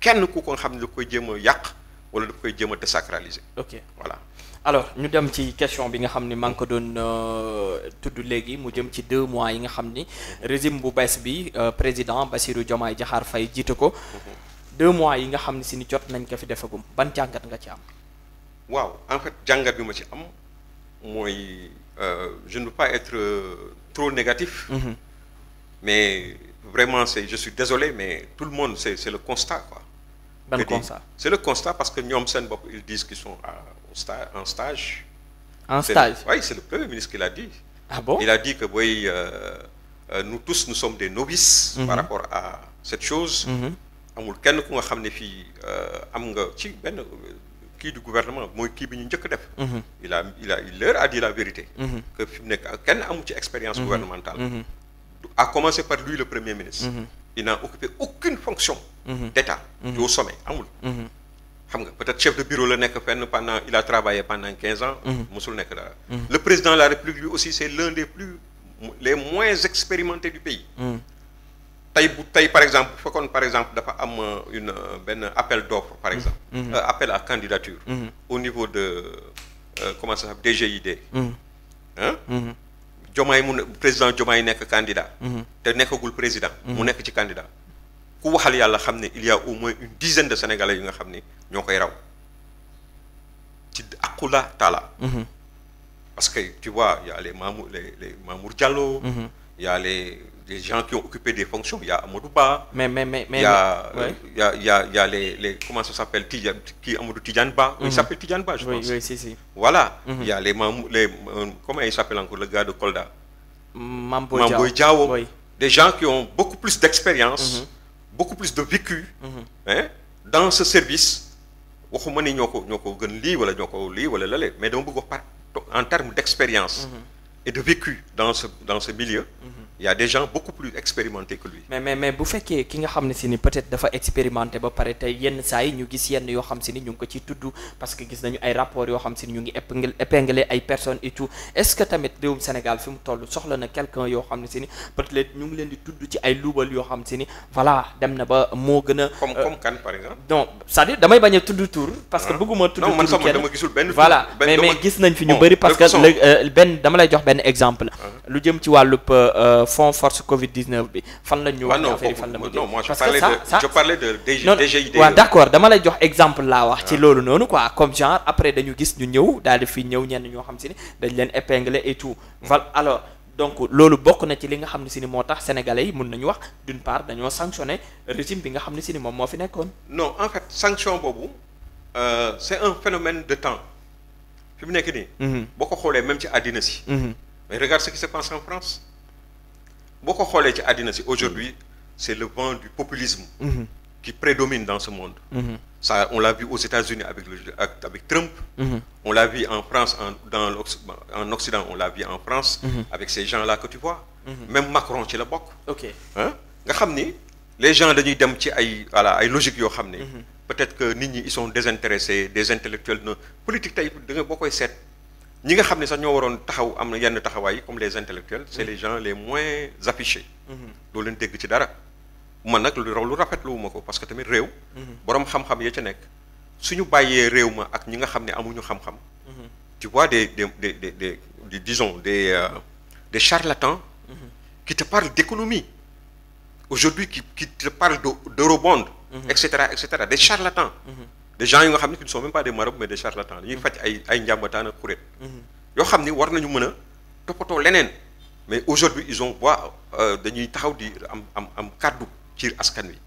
kenn ku ko xam ne da koy jéem a yàq wala da koy jéem a désacraliser. ok voilà. alors ñu dem ci question bi nga xam ni maa ngi ko doon tudd léegi mu jëm ci 2 mois yi nga xam ni régime bu bees bi président Bassirou Diomaye Diakhar Faye jiite ko 2 mois yi nga xam ne si ni jot nañ ko fi defagum ban jàngat nga ci am. waaw en fait jàngat bi ma ci am mooy je ne veux pas être trop négatif. mais vraiment je suis désolé mais tout le monde c'est le constat quoi. ban constat c'est le constat parce que ñoom seen bopp ils disent qu'ils sont en stage. En stage? Oui, c'est le Premier ministre qui l'a dit. Ah bon? Il a dit que oui, nous tous, nous sommes des novices par rapport à cette chose. Amul kenn ku nga xam ne fii am nga ci benn kii du gouvernement mooy kii bi ñu njëkk def. il leur a dit la vérité. que fi mu nekk kenn amu ci expérience gouvernementale. à commencer par lui le Premier ministre. Il n'a occupé aucune fonction d'État au sommet amul. xam nga peut-être chef de bureau la nekk fenn il a travaillé pendant 15 ans. mosul nekk dara. Le président de la République lui aussi c'est l'un les moins expérimentés du pays. tey par exemple bu fekkoon par exemple dafa am benn appel d'offre par exemple. appel à candidature. au niveau de comment ça s'appelle DGID. Diomaye président Diomaye nekk candidat. te nekkagul président. mu nekk ci candidat. ku waxal yàlla xam ne il y a au moins une dizaine de Sénégalais yu nga xam ni ñoo koy raw ci aqula taala. parce que tu vois il y a les Mamour Diallo. il y a les gens qui ont occupé des fonctions il y a Amadou Ba. mais il y a les comment ça s'appelle Amadou Tidiane Ba. il s'appelle Tidiane Ba je pense. oui si. voilà. il y a les comment il s'appelle encore le gars de Kolda. Mame Boye Diao. des gens qui ont beaucoup plus d'expérience. beaucoup plus de vécu. dans ce service waxuma ni ñoo ko gën lii wala ñoo ko lii wala lale mais dama bëgg wax en termes d'expérience. et de vécu dans ce milieu. il y a des gens beaucoup plus expérimentés que lui. mais bu fekkee ki nga xam ne si ni peut-être dafa expérimenté ba pare tey yenn saa yi ñu gis yenn yoo xam si ni ñu ngi ko ciy tudd parce que gis nañu ay rapports yoo xam si ni ñu ngi épinglé ay personnes et tout est-ce que tamit réewum Sénégal fi mu toll soxla na quelqu'un yoo xam ne si ni peut-être ñu ngi leen di tudd ci ay luubal yoo xam si ni voilà dem na ba moo gën a. comme kan par exemple. non c'est-à-dire damay bañ a tudd tur. parce que bëgguma tudd tur kenn non man sax dama gisul benn. voilà mais gis nañ fi ñu bëri parce que dama lay jox benn exemple. lu jëm ci wàllub fonds force Covid-19 bi fan la ñu wax affaire yi fan la mu non moi je parlais de DGID. waaw d'accord dama lay jox exemple laa wax ci loolu noonu quoi comme genre après dañu gis ñu ñëw daal di fi ñëw ñenn ñoo xam si ni dañ leen épingler et tout voilà alors donc loolu bokk na ci li nga xam ne si ni moo tax sénégalais yi mun nañu wax d'une part dañoo sanctionner régime bi nga xam ne si ni moom moo fi nekkoon. non en fait sanction boobu c'est un phénomène de temps fi mu nekk nii. boo ko xoolee même ci àddina si. mais regarde ce qui se passe en France. boo ko xoolee ci àddina si aujourd'hui c'est le vent du populisme qui prédomine dans ce monde. Ça on l'a vu aux États-Unis avec Trump. On l'a vu en France en Occident on l'a vu en France. avec ces gens-là que tu vois. même Macron ci la bokk. ok nga xam ni les gens dañuy dem ci ay logique yoo xam ni. peut-être que nit ñi ils sont désintéressés des intellectuels na politique tey da nga boo koy seet. ñi nga xam ne sax ñoo waroon taxaw am na yenn taxawaay comme les intellectuels c'est les gens les moins affichés. doo leen dégg ci dara. man nag lu rafetlu ma ko parce que tamit réew. boroom xam-xam ya ca nekk suñu bàyyee réew ma ak ñi nga xam ne amuñu xam-xam. tu vois disons des charlatans. qui te parlent d'économie. aujourd'hui qui te parlent d'eurobond. et cetera des charlatans. des gens yi nga xam ne qui ne sont même pas des marabouts mais des charlatans dañuy faj ay njàmbataan ak kuréet. yoo xam ni war nañu mën a toppatoo leneen mais aujourd'hui ils ont dañuy taxaw di am kàddu ci askan wi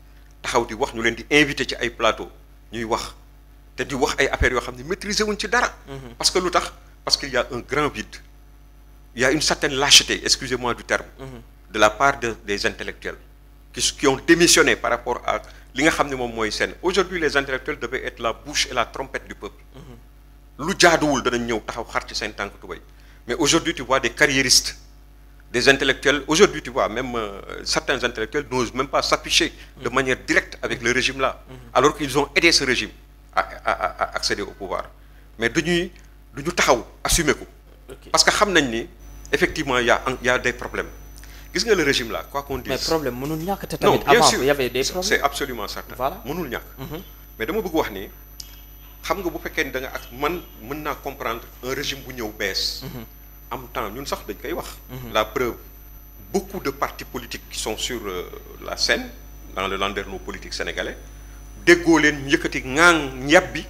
taxaw di wax ñu leen di invité ci ay plateau ñuy wax te di wax ay affaires yoo xam ne maîtriser wuñ ci dara. parce que lu tax parce qu'il y a un grand vide il y a une certaine lâcheté excusez-moi du terme. de la part des intellectuels qui ont démissionné par rapport à li nga xam ne moom mooy seen aujourd'hui les intellectuels devaient être la bouche et la trompette du peuple. lu jaaduwul danañ ñëw taxaw xar ci seen tànk tubéy mais aujourd'hui tu vois des carriéristes des intellectuels aujourd'hui tu vois même certains intellectuels n'osent même pas s'afficher de manière directe avec le régime là alors qu'ils ont aidé ce régime à accéder au pouvoir mais duñu taxaw assumer ko. Parce que xam nañ ni effectivement il y a des problèmes gis nga le régime là quoi qu'on dise. mais problème mënul ñàkk te tamit. non bien avant sûr il y avait des problèmes. c'est absolument certain. Voilà mënul ñàkk. mais dama bëgg wax ni xam nga bu fekkee ni da nga ak man mën naa comprendre un régime bu ñëw bees. am temps ñun sax dañ koy wax. La preuve beaucoup de partis politiques qui sont sur la scène dans le landerneau politique sénégalais déggoo leen ñu yëkkati ŋaang ñeb bi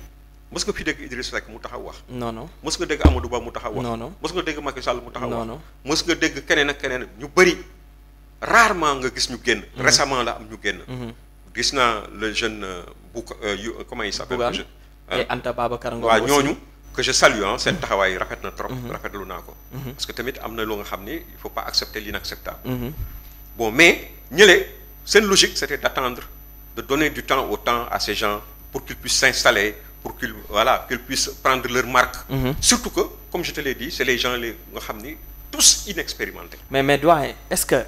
mës nga fi dégg Idriss Seck mu taxaw wax. non non mës nga dégg Amadou Ba mu taxaw wax. non non mës nga dégg Macky Sall mu taxaw wax. non non mës nga dégg keneen ak keneen ñu bëri rarement nga gis ñu génn. Récemment la am ñu génn. gis naa le jeune comment il s'appelle. Bougane et Anta Babacar Ngom waaw aussi. ñooñu que je salue seen taxawaay rafet na trop. rafetlu naa ko. parce que tamit am na loo nga xam ni il faut pas accepter l'inacceptable. Bon mais ñële seen logique c'était d'attendre de donner du temps au temps à ces gens pour qu'ils puissent s'installer pour qu'ils puissent prendre leur marque. Surtout que comme je te l'ai dit c'est les gens les nga xam ni tous inexpérimentés. mais doyen est-ce que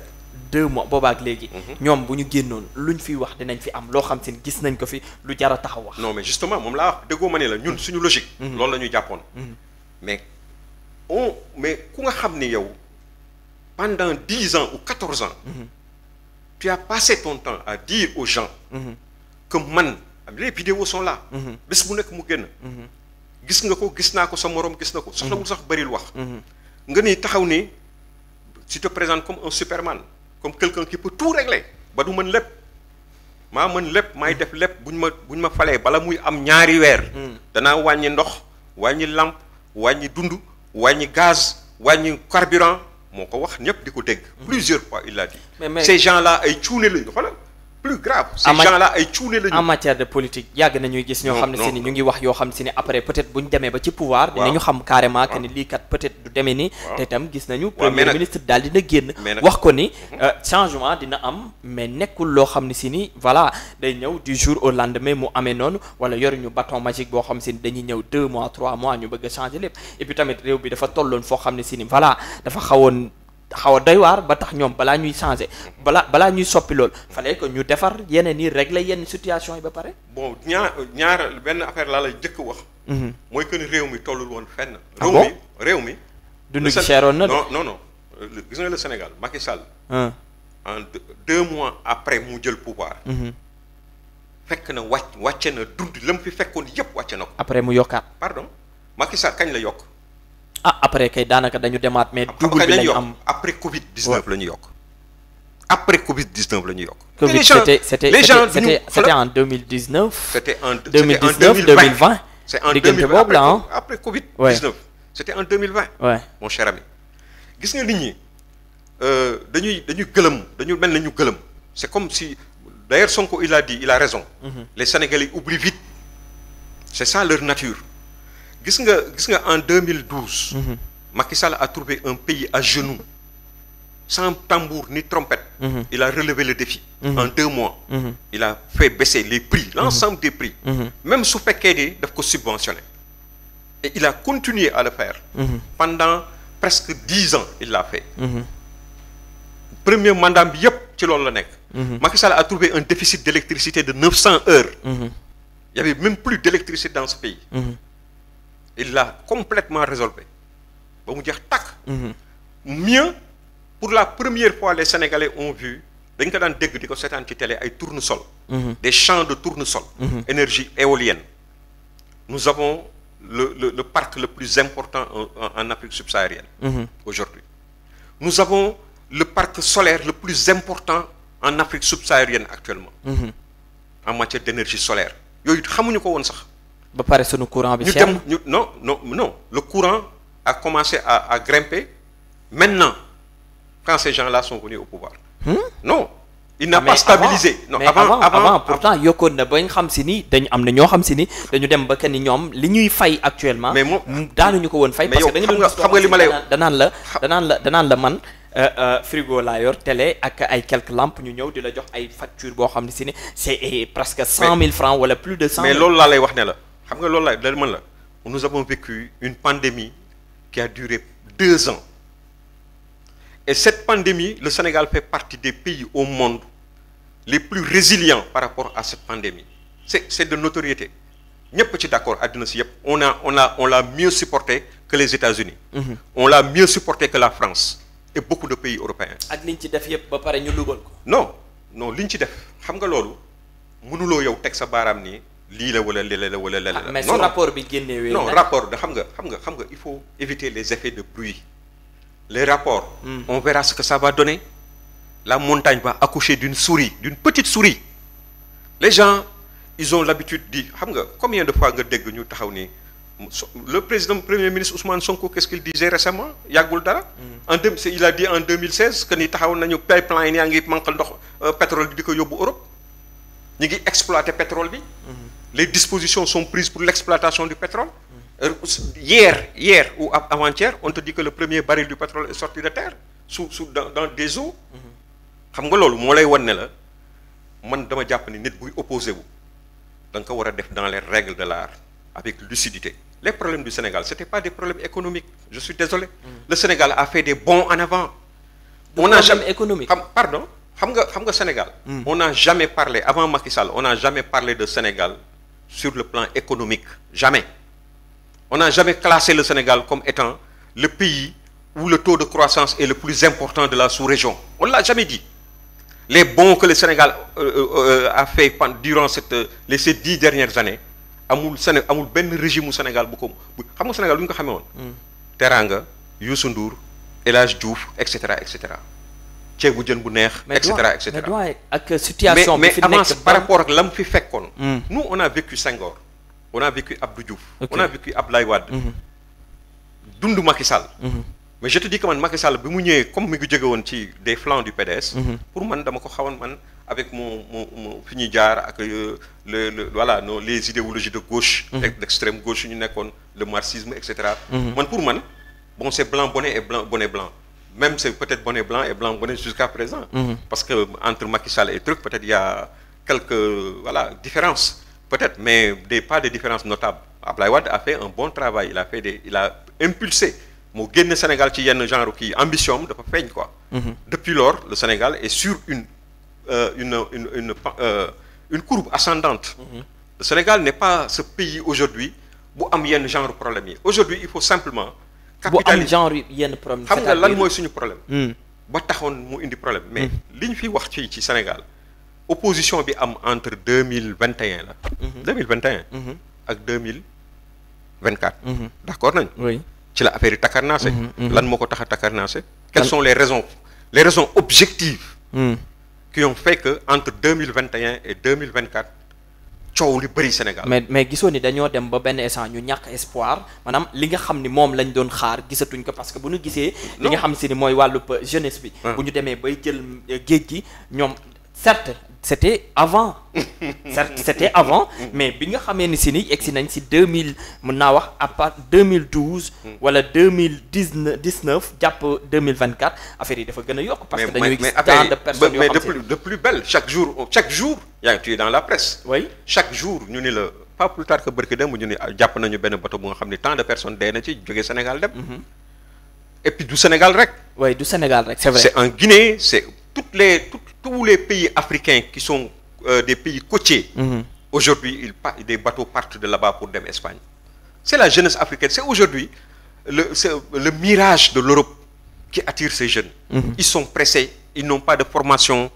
2 mois boobaak léegi. ñoom bu ñu génnoon luñ fiy wax dinañ fi am loo xam si gis nañ ko fi lu jar a taxaw wax. non mais justement moom laa wax déggoo ma ne la ñun suñu logique. loolu la ñu jàppoon. mais ku nga xam ni yow pendant 10 ans ou 14 ans. tu as passé ton temps à dire aux gens. que man les vidéos sont là. bés bu nekk mu génn. gis nga ko gis naa ko sa morom gis na ko. soxlawul sax bëril wax. nga ni taxaw ni tu te présentes comme un superman comme quelqu'un qui peut tout régler ba du mën lépp maa mën lépp maay def lépp buñ ma falee bala muy am ñaari weer. danaa wàññi ndox wàññi lampe wàññi dund wàññi gaz wàññi carburant moo ko wax ñëpp di ko dégg. plusieurs fois il l'a dit. mais ces gens-là ay cuune lañu xoolal plus grave. ces gens-là ay cuune lañu. en matière de politique yàgg nañuy gis ñoo xam ne si ni ñu ngi wax yoo xam si ni après peut-être bu ñu demee ba ci pouvoir. dinañu xam carrément que ni lii kat peut-être du demee ni. te itam gis nañu. premier ministre daal dina génn. wax ko ni changement dina am mais nekkul loo xam ne si ni voilà day ñëw du jour au lendemain mu amee noonu wala yoruñu bâton magique boo xam si ni dañuy ñëw 2 mois 3 mois ñu bëgg a changer lépp et puis tamit réew bi dafa tolloon foo xam ne si ni voilà dafa xaw a doy waar ba tax ñoom balaa ñuy changer balaa ñuy soppi lool fallait que ñu defar yeneen yi régler yenn situation yi ba pare. bon ñaar benn affaire laa lay jëkk wax. mooy que ni réew mi tollul woon fenn. réew mi. dund gi cheroon na de. non gis nga le Sénégal Macky Sall. en 2 mois après mu jël pouvoir. fekk na wàcce na dund la mu fi fekkoon yépp wàcce na ko. après mu yokkaat. pardon Macky Sall kañ la yokk. après kay daanaka dañu demaat mais double bi lañu am après Covid 19 la ñu yokk. après Covid 19 la ñu yokk. Covid c'était en 2019. c'était en 2020. c'est en 2020 après Covid 19. c'était en 2020. ouais mon cher ami gis nga nit ñi dañuy gëlëm dañu mel na ñu gëlëm. c'est comme si d'ailleurs Sonko il a raison. les Sénégalais oublient vite. c'est ça leur nature. gis nga en 2012. Macky Sall a trouvé un pays à genoux sans tambour ni trompette. Il a relevé le défi. En 2 mois. Il a fait baisser les prix l'ensemble des prix. même su fekkee ni daf ko subventionné. et il a continué à le faire. pendant presque 10 ans il l'a fait. premier mandat bi yépp ci loolu la nekk. Macky Sall a trouvé un déficit d'électricité de 900 heures. Il y avait même plus d'électricité dans ce pays. Il l'a complètement résolvé ba mu jeex tàkk. mieux pour la première fois les Sénégalais ont vu dañ ko daan dégg di ko seetaan ci télé ay tournesol. des champs de tournesol. énergie éolienne. nous avons le parc le plus important en Afrique subsaharienne. aujourd'hui nous avons le parc solaire le plus important en Afrique subsaharienne actuellement. en matière d'énergie solaire yooyu xamuñu ko woon sax. ba pare sunu courant bi cher non le courant a commencé à grimper maintenant quand ces gens-là sont venus au pouvoir. non il n'a pas stabilisé. non avant pourtant yokkoon na ba nga xam si ni dañu am na ñoo xam si ni dañu dem ba que ni ñoom li ñuy fay actuellement. mais moom daanuñu ko woon fay. parce que dañu doon xam nga li ma lay danaan la man frigo laa yor télé ak ay quelques lampes ñu ñëw di la jox ay facture boo xam ne si ni c'est presque 100 000 francs wala plus de 100 000. mais loolu laa lay wax ne la. xam nga loolu la mën la nous avons vécu une pandémie qui a duré 2 ans et cette pandémie le Sénégal fait partie des pays au monde les plus résilients par rapport à cette pandémie c'est de notoriété ñëpp ci d'accord àddina si yëpp on l'a mieux supporté que les États-Unis on l'a mieux supporté que la France et beaucoup de pays européens. ak liñ ci def yëpp ba pare ñu lugal ko. non liñ ci def xam nga loolu mënuloo yow teg sa baaraam ni lii la wala lii la wala lii la. mais su rapport bi génnewee. non rapport da xam nga il faut éviter les effets de bruit. Les rapports. On verra ce que ça va donner. La montagne va accoucher d'une souris, d'une petite souris. Les gens, ils ont l'habitude de dire, combien de fois le premier ministre Ousmane Sonko, qu'est-ce qu'il disait récemment? Il a dit en 2016 que nous avons un pipeline qui manque de pétrole de l'Europe. Nous avons exploité le pétrole. Les dispositions sont prises pour l'exploitation du pétrole. Hier ou avant-hier, on te dit que le premier baril du pétrole est sorti de terre, dans des eaux. Xam nga lolu mo lay wone la man dama japp ni nit buy opposé wu da nga ko wara def dans les règles de l'art avec lucidité. Les problèmes du Sénégal c'était pas des problèmes économiques, je suis désolé. Le Sénégal a fait des bonds en avant. On n'a jamais économique. Pardon, xam nga Sénégal. On n'a jamais parlé avant Macky Sall, on n'a jamais parlé de Sénégal sur le plan économique, jamais. On n'a jamais classé le Sénégal comme étant le pays où le taux de croissance est le plus important de la sous-région. On ne l'a jamais dit. Les bons que le Sénégal a fait durant ces 10 dernières années, amul ben régime au Sénégal bu ko xam nga Sénégal lu ñu ko xamee woon. Teranga, Youssou Ndour, El Hadj Diouf, etc. ceebu jën bu neex, etc. mais ak situation bi fi nekk mais par rapport ak lam fi fekkoon. Nous on a vécu Senghor, on a vécu Abdou Diouf, on a vécu Abdoulaye Wade. Dundu Macky Sall. Mais je te dis que Macky Sall bi mu ñëwee comme mi ngi jóge woon ci des flancs du PDS. Pour man dama ko xawoon man avec mon fi ñuy jaar ak voilà les idéologies de gauche. D'extrême gauche ñu nekkoon le marxisme etc. Pour man bon c'est blanc bonnet et bonnet blanc. Même c'est peut-être bonnet blanc et blanc bonnet jusqu'à présent. Parce que entre Macky Sall et truc peut-être il y a quelques différences peut-être mais pas des différences notables. Abdoulaye Wade a fait un bon travail, il a impulsé mo génn Sénégal ci yenn genre qui ambition dafa feeñ quoi. Depuis lors le Sénégal est sur une courbe ascendante. Le Sénégal n'est pas ce pays aujourd'hui bu am yenn genre problème yi. Aujourd'hui il faut simplement capitaliser bu am genre yenn problème. Xam nga lan mooy suñu problème. Ba taxoon mu indi problème mais li ñu fi wax ci Sénégal opposition bi am entre 2021 la. 2021 ak 2024. D'accord nañ. Oui. C'est la affaire takarnaase. Lan moko tax takarnaase. Quelles sont les raisons objectives qui ont fait que entre 2021 et 2024 coow li bëri Sénégal. mais gisoo ni dañoo dem ba benn instant ñu ñàkk espoir maanaam li nga xam ni moom lañ doon xaar gisatuñ ko parce que bu ñu gisee. li nga xam si ni mooy wàllu jeunesse bi. bu ñu demee bay jël géej gi ñoom certes c'était avant. C'était avant mais bi nga xamee ni si ni egsi nañ si 2000 mën naa wax à part 2012 wala 2019 jàpp 2024 affaire yi dafa gën a yokk parce que dañuy gis tant de personnes yoo xam mais de plus belle chaque jour tu es dans la presse. Oui. Chaque jour ñu ni la pas plus tard que barki dem ñu ni jàpp nañu benn bateau bu nga xam ni tant de personnes dee na ci jógee Sénégal dem. Et puis du Sénégal rek. Oui, du Sénégal rek c'est vrai. C'est en Guinée, c'est tous les pays africains qui sont des pays côtiers. Aujourd'hui, des bateaux partent de là-bas pour dem Espagne. C'est la jeunesse africaine. C'est aujourd'hui le mirage de l'Europe qui attire ces jeunes. Ils sont pressés, ils n'ont pas de formation,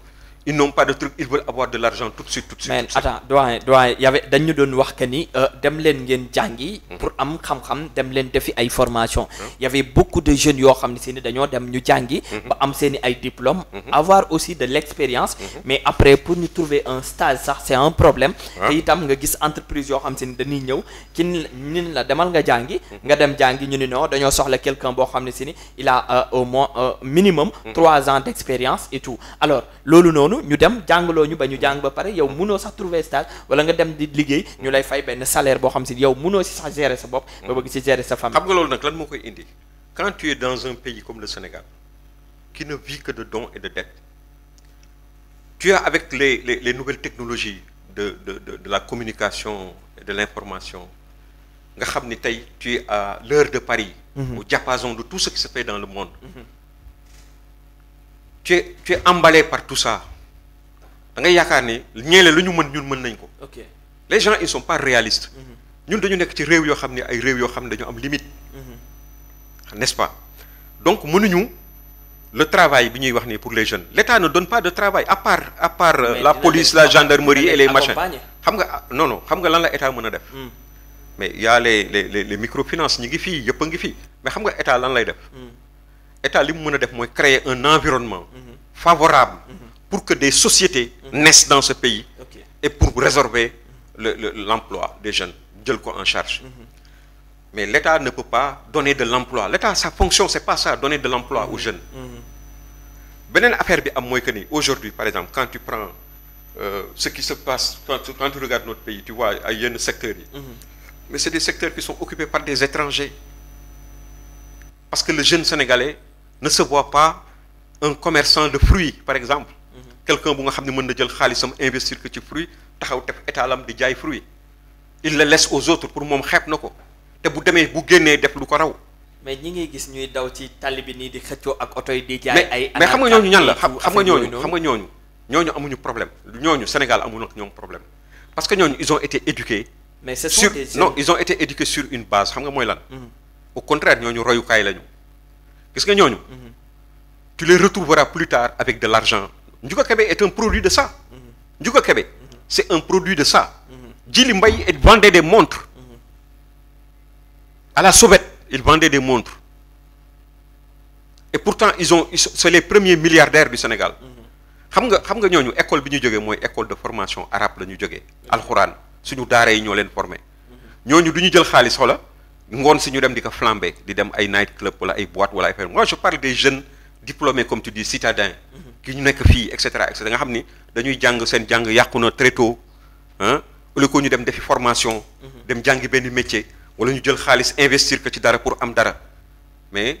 ils n'ont pas de truc, ils veulent avoir de l'argent tout de suite. Mais attends, doyen, y avait dañu doon wax que ni dem leen ngeen jàngi pour am xam-xam dem leen defi ay formation. Il y avait beaucoup de jeunes yoo xam ne si ni dañoo dem ñu jàngi ba am seeni ay diplômes, avoir aussi de l'expérience, mais après pour ñu trouver un stage sax c'est un problème. Te itam nga gis entreprise yoo xam si ni dañuy ñëw ki ni la demal nga jàngi, nga dem jàngi ñu ni non dañoo soxla quelqu'un boo xam ne si ni il a au moins minimum 3 ans d'expérience et tout. Alors loolu noonu ñu dem jàngaloo ñu ba ñu jàng ba pare yow mënoo sax trouver stage wala nga dem di liggéey ñu lay fay benn salaire boo xam si yow mënoo si sax gérer sa bopp ba bëgg si gérer sa famille. xam nga loolu nag lan moo koy indi quand tu es dans un pays comme le Sénégal qui ne vit que de dons et de dettes tu as avec les nouvelles technologies de la communication et de l'information nga xam ni tey tu es à l'heure de Paris au diapason de tout ce qui se fait dans le monde tu es emballé par tout ça. Da ngay yaakaar ni ñeele lu ñu mën ñun mën nañ ko. OK. Les gens ils sont pas réalistes. ñun dañu nekk ci réew yoo xam ne ay réew yoo xam ne dañu am limite. n'est-ce pas donc mënuñu le travail bi ñuy wax nii pour les jeunes l'État ne donne pas de travail à part la police la gendarmerie et les machins xam nga non xam nga lan la État mën a def. mais y a les microfinances ñi ngi fii yëpp a ngi fii mais xam nga État lan lay def. État li mu mën a def mooy créer un environnement favorable pour que des sociétés naissent dans ce pays et pour résorber l'emploi des jeunes jël ko en charge. Mais l'État ne peut pas donner de l'emploi. L'État, sa fonction, c'est pas ça, donner de l'emploi aux jeunes. Beneen affaire bi am mooy que ni aujourd'hui par exemple quand tu prends ce qui se passe quand tu regardes notre pays tu vois ay yenn secteurs yi. Mais c'est des secteurs qui sont occupés par des étrangers. Parce que le jeune sénégalais ne se voit pas un commerçant de fruits par exemple. Quelqu'un bu nga xam ne mën na jël xaalisam investir que ci fruits taxaw def étalam di jaay fruits. Il le laisse aux autres pour moom xeeb na ko. te bu demee bu génnee def lu ko raw. mais ñi ngay gis ñuy daw ci tali bi nii di xëccoo ak oto yi di jaay ay. mais xam nga ñooñu ñan la xam nga ñooñu amuñu problème ñooñu Sénégal amuñu ak ñoom problème parce que ñooñu ils ont été éduqués. mais c'est sur non ils ont été éduqués sur une base xam nga mooy lan. au contraire ñooñu royukaay lañu. gis nga ñooñu. tu les retrouveras plus tard avec de l'argent. Ndiouga Kébé est un produit de ça. Ndiouga Kébé c'est un produit de ça. Djily Mbaye vendait des montres. À la sauvette, ils vendaient des montres. Et pourtant, c'est les premiers milliardaires du Sénégal. Xam nga ñooñu école bi ñu jógee mooy école de formation arabe la ñu jógee. alxuraan suñu daara yi ñoo leen formé. ñooñu du ñu jël xaalis xoola ngoon si ñu dem di ko flambé di dem ay night club wala ay boîte wala ay affaire. Moi je parle des jeunes diplômés comme tu dis citadins. ki ñu nekk fii et cetera nga xam ni dañuy jàng seen jàng yàqu na très tôt ah au lieu que ñu dem defi formation. dem jàngi benn métier. wala ñu jël xaalis investir ko ci dara pour am dara mais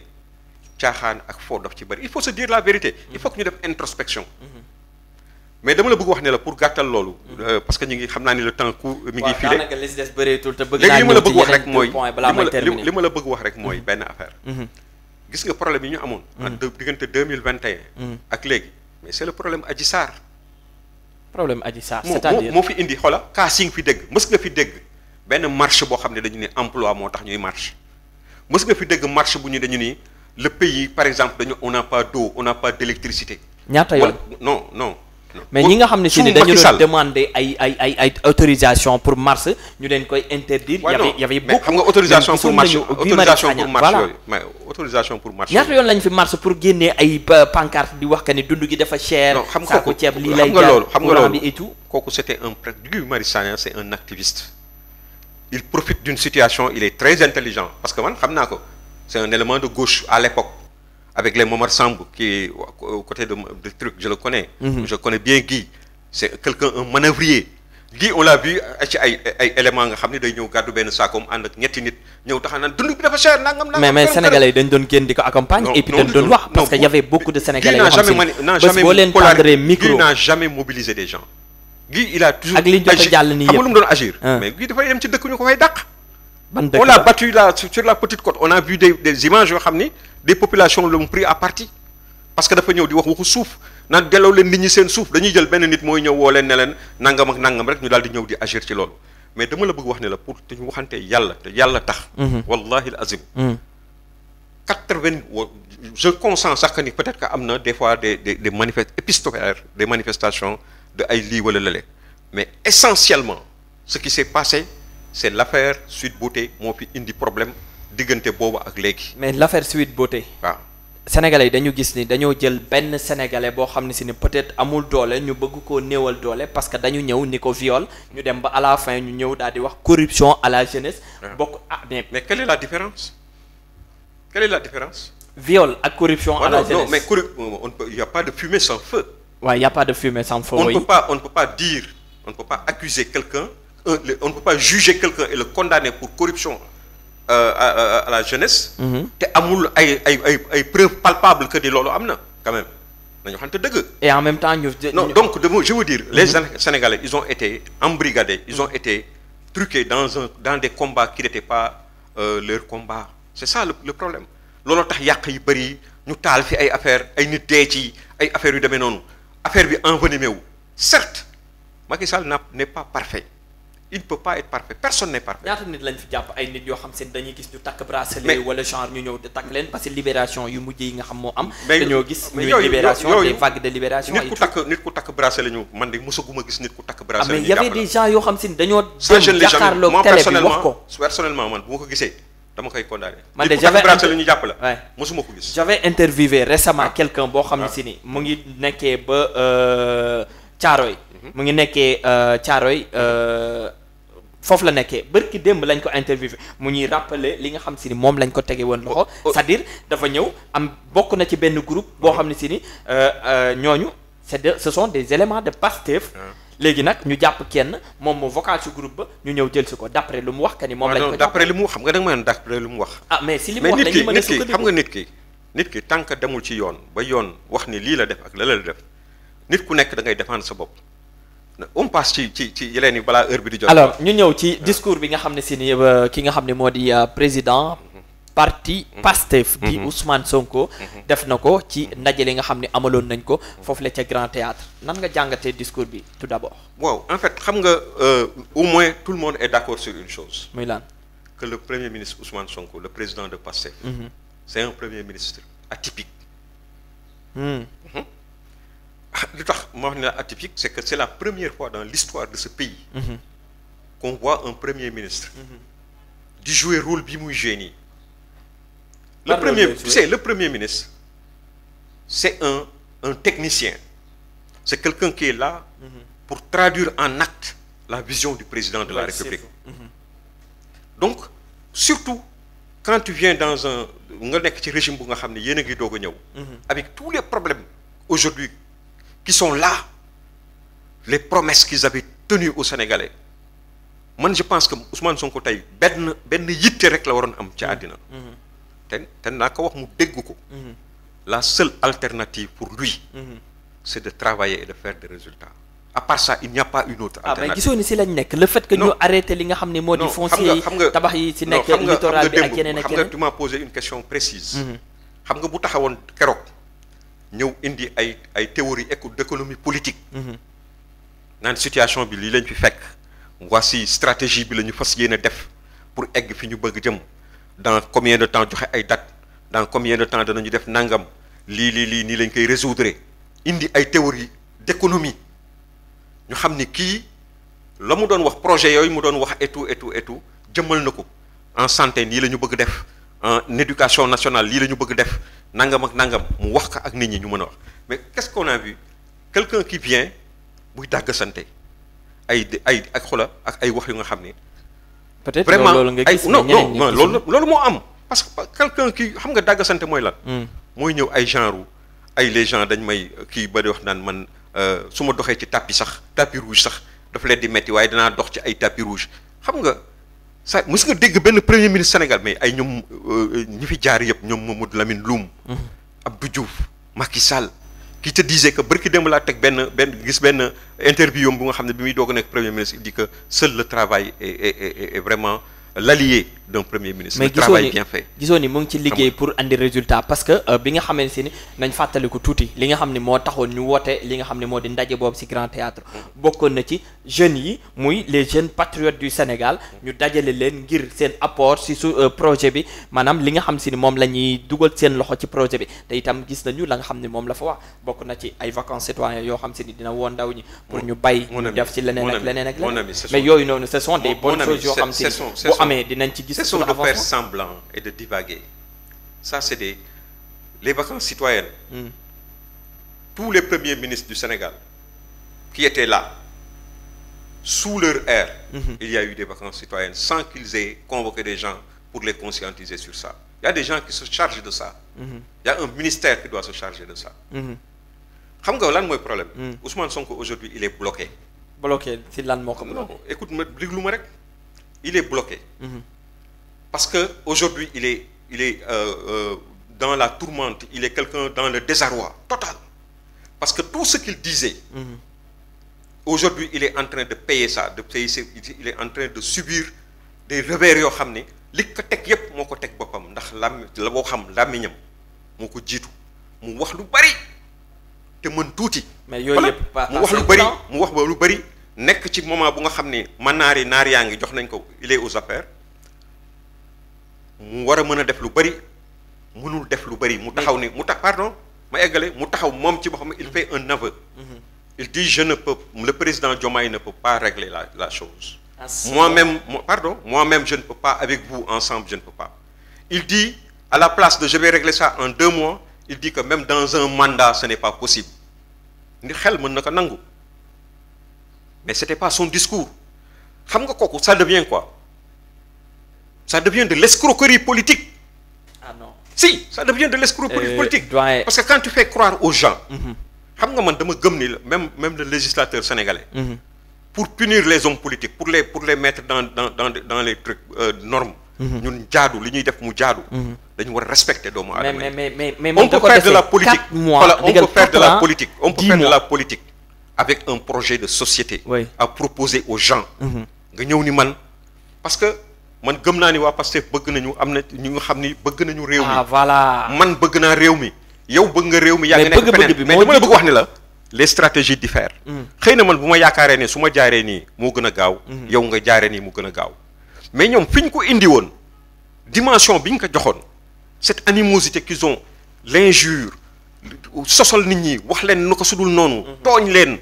caaxaan ak foo daf ci bëri il faut se dire la vérité. il faut que ñu def introspection. mais dama la bëgg wax ne la pour gàttal loolu. parce que ñu ngi xam naa ni le temps court mi ngi filé. daanaka li si des bëreetul te bëgg léegi li ma la bëgg wax rek mooy li ma la bëgg wax rek mooy benn affaire. gis nga problème yi ñu amoon. diggante 2021. ak léegi mais c'est le problème Adji Sarr. problème Adji Sarr c'est-à-dire moo fi indi xoola cas yi nga fi dégg mës nga fi dégg. benn marche boo xam ne dañu ne emploi moo tax ñuy marche mës nga fi dégg marche bu ñu dañu ni le pays par exemple on n'a pas d'eau on n'a pas d'électricité. ñaata yoon non. mais ñi nga xam ne si ni dañu doon demander ay autorisation pour marche ñu leen koy interdire. y avait beaucoup xam nga autorisation pour marche yooyu mais autorisation pour marche. ñaata yoon lañ fi marche pour génnee ay pancarte di wax que ni dund gi dafa cher. non xam nga saako ceeb lii lay jaar courant bi et tout. kooku c'était un Guy Marius Sagna c'est un activiste. Il profite d'une situation, il est très intelligent. Parce que man, c'est un élément de gauche à l'époque. Avec les Momar Sambou, qui est aux côtés de trucs, je le connais. Je connais bien Guy. C'est quelqu'un, un manœuvrier. Guy, on l'a vu, ay éléments nga xam ne day ñëw gàddu benn saakoom ànd ak ñetti nit ñëw taxaw naan dund bi dafa cher nangam. mais sénégalais yi dañ doon génn di ko accompagner. et puis dañ doon wax parce que y avait beaucoup de sénégalais yoo xam si boo leen tendre micro. Guy n'a jamais mobilisé des gens. Guy il a toujours ak li ñu jot a jàll nii yëpp xam nga lu mu doon agir. mais Guy dafay dem ci dëkk ñu ko fay dàq. ban dëkk on l'a battu là sur la petite côte on a vu des images yoo xam ni des populations l'ont pris à partie parce que dafa ñëw di wax waxu suuf naan delloo leen nit ñi seen suuf dañuy jël benn nit mooy ñëw woo leen ne leen nangam ak nangam rek ñu daal di ñëw di agir ci loolu mais dama la bëgg wax ne la pour te ñu waxante yàlla te yàlla tax. wallahi al azim. 80 je consens sax que ni peut-être que am na des fois des épistolaires des manifestations. de ay lii wala lële mais essentiellement ce qui s'est passé c'est l'affaire Sweet Beauté moo fi indi problème diggante boobu ak léegi. mais l'affaire Sweet Beauté. waaw sénégalais yi dañu gis ni dañoo jël benn sénégalais boo xam ne si ni peut-être amul doole ñu bëgg koo néewal doole parce que dañu ñëw ni ko viol ñu dem ba à la fin ñu ñëw daal di wax corruption à la jeunesse. bokk mais quelle est la différence viol ak corruption à la jeunesse non mais il y a pas de fumée sans feu. Ouais, il n'y a pas de fumée sans feu. On ne peut pas accuser quelqu'un, on ne peut pas juger quelqu'un et le condamner pour corruption à la jeunesse. te amul ay preuves palpables que di loolu am na quand même nañu xamante dëgg. et en même temps non donc je veux dire les Sénégalais ils ont été embrigadés ils ont été truqués dans des combats qui n'étaient pas leur combat c'est ça le problème looloo tax yàq yi bëri ñu taal fi ay affaires ay nit dee ci ay affaires yu demee noonu. affaire bi envenimé wu certes Macky Sall n'est pas parfait il ne peut pas être parfait personne n'est parfait. ñaata nit lañ fi jàpp ay nit yoo xam seen dañuy gis ñu takk bracelet wala genre ñu ñëw di takk leen parce que libération yu mujj yi nga xam moo am. dañoo gis ñuy libération des vagues de libération. nit ku takk bracelet ñu man de mosaguma gis nit ku takk bracelet. mais y avait des gens yoo xam si ne dañoo dem jàkkaarloog télé bi wax ko. personnellement man bu ma ko gisee dama koy condamné. man de j'avais bracelet ñu jàpp la. mosuma ko gis. j'avais interviewé récemment quelqu'un boo xam ne si ni mu ngi nekkee ba Thiaroye. mu ngi nekkee Thiaroye. foofu la nekkee bërki démb lañ ko interviewé mu ñuy rappeler li nga xam si ni moom lañ ko tege woon loxo c'est-à-dire dafa ñëw am bokk na ci benn groupe boo xam ne si ni ñooñu ce sont des éléments de Pastef léegi nag ñu jàpp kenn moom mu vocal ci groupe ba ñu ñëw jël si ko d'après lu mu wax que ni moom lañ ko d'après li mu wax xam nga da nga ma d'après lu mu wax mais si li mu wax lañuy mën a sukkandiku xam nga nit ki tant que demul ci yoon ba yoon wax ni lii la def ak la def nit ku nekk da ngay défendre sa bopp on passe ci yeneen yi balaa heure bi di jot. alors ñu ñëw ci discours bi nga xam ne si ni ki nga xam ne moo di président parti Pastef di Ousmane Sonko def na ko ci ndaje li nga xam ne amaloon nañ ko foofu la ca Grand Théâtre nan nga jàngatee discours bi tout d'abord. waaw en fait xam nga au moins tout le monde est d'accord sur une chose. muy lan que le premier ministre Ousmane Sonko le président de Pastef. c'est un premier ministre atypique. li tax ma wax ne la atypique c'est que c'est la première fois dans l'histoire de ce pays qu'on voit un premier ministre di jouer rôle bi muy jouer nii le premier ministre c'est un technicien c'est quelqu'un qui est là pour traduire en acte la vision du président de la République donc surtout quand tu viens dans nga nekk ci régime bu nga xam ne yéen a ngi doog a ñëw avec tous les problèmes aujourd'hui qui sont là les promesses qu'ils avaient tenues aux Sénégalais man je pense que Ousmane Sonko tey benn yitte rek la waroon am ci àddina te naa ko wax mu dégg ko la seule alternative pour lui c'est de travailler et de faire des résultats à part ça il n'y a pas une autre alternative. mais gisoo ni si lañ nekk le fait que ñu arrêté li nga xam ne moo di foncier yi tabax yi si nekk littoral bi ak yeneen ak yeneen. xam nga tu m'as posé une question précise xam nga bu taxawoon keroog ñëw indi ay théorie d'économie politique naan situation bi lii lañ fi fekk voici stratégie bi la ñu fas yéene def pour egg fi ñu bëgg jëm dans combien de temps joxe ay date dans combien de temps danañu def nangam lii nii lañ koy résoudre indi ay théorie d'économie ñu xam ni kii la mu doon wax projet yooyu mu doon wax et tout jëmmal na ko en santé nii la ñu bëgg def en éducation nationale lii la ñu bëgg def nangam ak nangam mu wax ko ak nit ñi ñu mën a wax mais qu'est-ce qu'on a vu quelqu'un qui vient buy dàgg santé ak xola ak ay wax yu nga xam ne peut-être vraiment loolu nga gis non loolu moo am parce que quelqu'un qui xam nga dàgg santé mooy lan mooy ñëw ay genre ay les gens dañ may kii ba di wax naan man su ma doxee ci tapis rouge sax dafa leen di metti waaye danaa dox ci ay tapis rouge xam nga ça mës nga dégg benn premier ministre Sénégal mais ay ñoom ñi fi jaar yëpp ñoom Mamadou Lamine Loum Abdou Diouf Macky Sall qui te disait que barki démb laa teg benn interview yom bu nga xam ne bi muy doog a nekk premier ministre il dit que seul le travail est vraiment l'allié d'un premier ministre. le travail bien fait gisoo ni mu ngi ci liggéey pour andi résultat parce que bi nga xamante ni nañ fàttaliku tuuti li nga xam ne moo taxoon ñu woote li nga xam ne moo di ndaje boobu ci Grand Théâtre bokkoon na ci jeunes yi muy les jeunes patriotes du Sénégal ñu dajale leen ngir seen apport ci projet bi maanaam li nga xam si ni moom la ñuy dugal seen loxo ci projet bi te itam gis nañu la nga xam ne moom la fa wax bokk na ci ay vacances citoyennes yoo xam si ni dina woon ndaw ñi pour ñu bay ñu def ci leneen ak leneen mais yooyu noonu ce sont des bonnes choses yoo xam si bu amee dinañ ci gis cessons de faire semblant et de divaguer. Ça, c'est les vacances citoyennes. Tous les premiers ministres du Sénégal qui étaient là, sous leur ère, il y a eu des vacances citoyennes sans qu'ils aient convoqué des gens pour les conscientiser sur ça. Il y a des gens qui se chargent de ça. Il y a un ministère qui doit se charger de ça. Xam nga lan mooy problème. Ousmane Sonko aujourd'hui il est bloqué. Bloqué si lan moo ko bloqué. Écoute ma déglu ma rek. Il est bloqué. Parce que aujourd'hui il est dans la tourmente, il est quelqu'un dans le désarroi total. Parce que tout ce qu'il disait, aujourd'hui il est en train de payer ça, il est en train de subir des revers yoo xam ne li ko teg yépp moo ko teg boppam ndax la boo xam làmmiñam moo ko jiitu mu wax lu bari te mën tuuti. mais yooyu yëpp mu wax lu bari nekk ci moment bu nga xam ni man naar yaa ngi jox nañ ko il est aux affaires mu war a mën a def lu bari mënul def lu bari mu taxaw ni mu tax pardon ma eggale mu taxaw moom ci boppam il fait un aveu. Il dit le président Diomaye ne peut pas régler la chose. Moi-même je ne peux pas avec vous ensemble je ne peux pas. Il dit à la place de je vais régler ça en 2 mois, il dit que même dans un mandat ce n'est pas possible. Ni xel mën na ko nangu. Mais c'était pas son discours. Xam nga kooku ça devient quoi? Ça devient de l'escroquerie politique. Ah non. Si, ça devient de l'escroquerie politique. Parce que quand tu fais croire aux gens, xam nga man dama gëm ni même le législateur sénégalais, pour punir les hommes politiques, pour les mettre dans les trucs normes, ñun jaadu li ñuy def mu jaadu. dañu war a respecter doomu aadama. mais on peut faire de la politique. Voilà, on peut faire de la politique. On peut faire de la politique avec un projet de société. À proposer aux gens. nga ñëw ni man parce que man gëm naa ni waa Pastef bëgg nañu am na ñu nga xam ni bëgg nañu réew mi. ah voilà man bëgg naa réew mi. yow bëgg nga réew mi yaa ngi nekk feneen mais dama la bëgg wax ni la les stratégies diffèrent. xëy na man bu ma yaakaaree ne su ma jaaree nii moo gën a gaaw. yow nga jaaree nii mu gën a gaaw. mais ñoom fi ñu ko indi woon dimension bi ñu ko joxoon cette animosité qu'ils ont l'injure sosal nit ñi wax leen nu ko sudul noonu. tooñ leen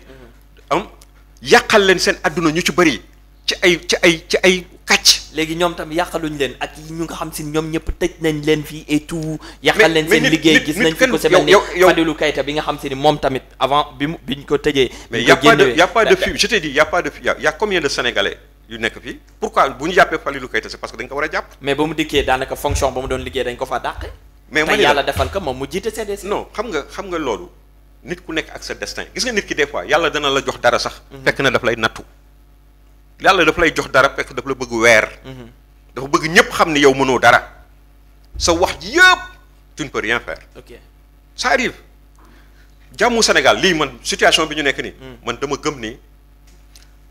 yàqal leen seen adduna ñu ci bëri ci ay kàcc. léegi ñoom tam yàqaluñ leen ak ñu nga xam si ñoom ñëpp tëj nañ leen fii et tout. yàqal leen seen liggéey gis nañ fi ko semel ni Fadilou Keita bi nga xam si ni moom tamit avant biñ ko tëjee. mais y a pas de fuite je te dis y a pas de fuite y a combien de Sénégalais yu nekk fii pourquoi bu ñu jàppee Fadilou Keita c'est parce que dañ ko war a jàpp. mais ba mu dikkee daanaka fonction ba mu doon liggéey dañ ko fa dàqe. mais man yàlla defal ko moom mu jiite CDC. non xam nga loolu nit ku nekk ak sa destin gis nga nit ki des fois yàlla dana la jox dara sax. fekk na daf lay nattu. yàlla daf lay jox dara fekk daf la bëgg weer. dafa bëgg ñëpp xam ni yow mënoo dara. sa wax ji yëpp tu ne peux rien faire. ok ça arrive. jàmmu Sénégal lii man situation bi ñu nekk nii. man dama gëm ni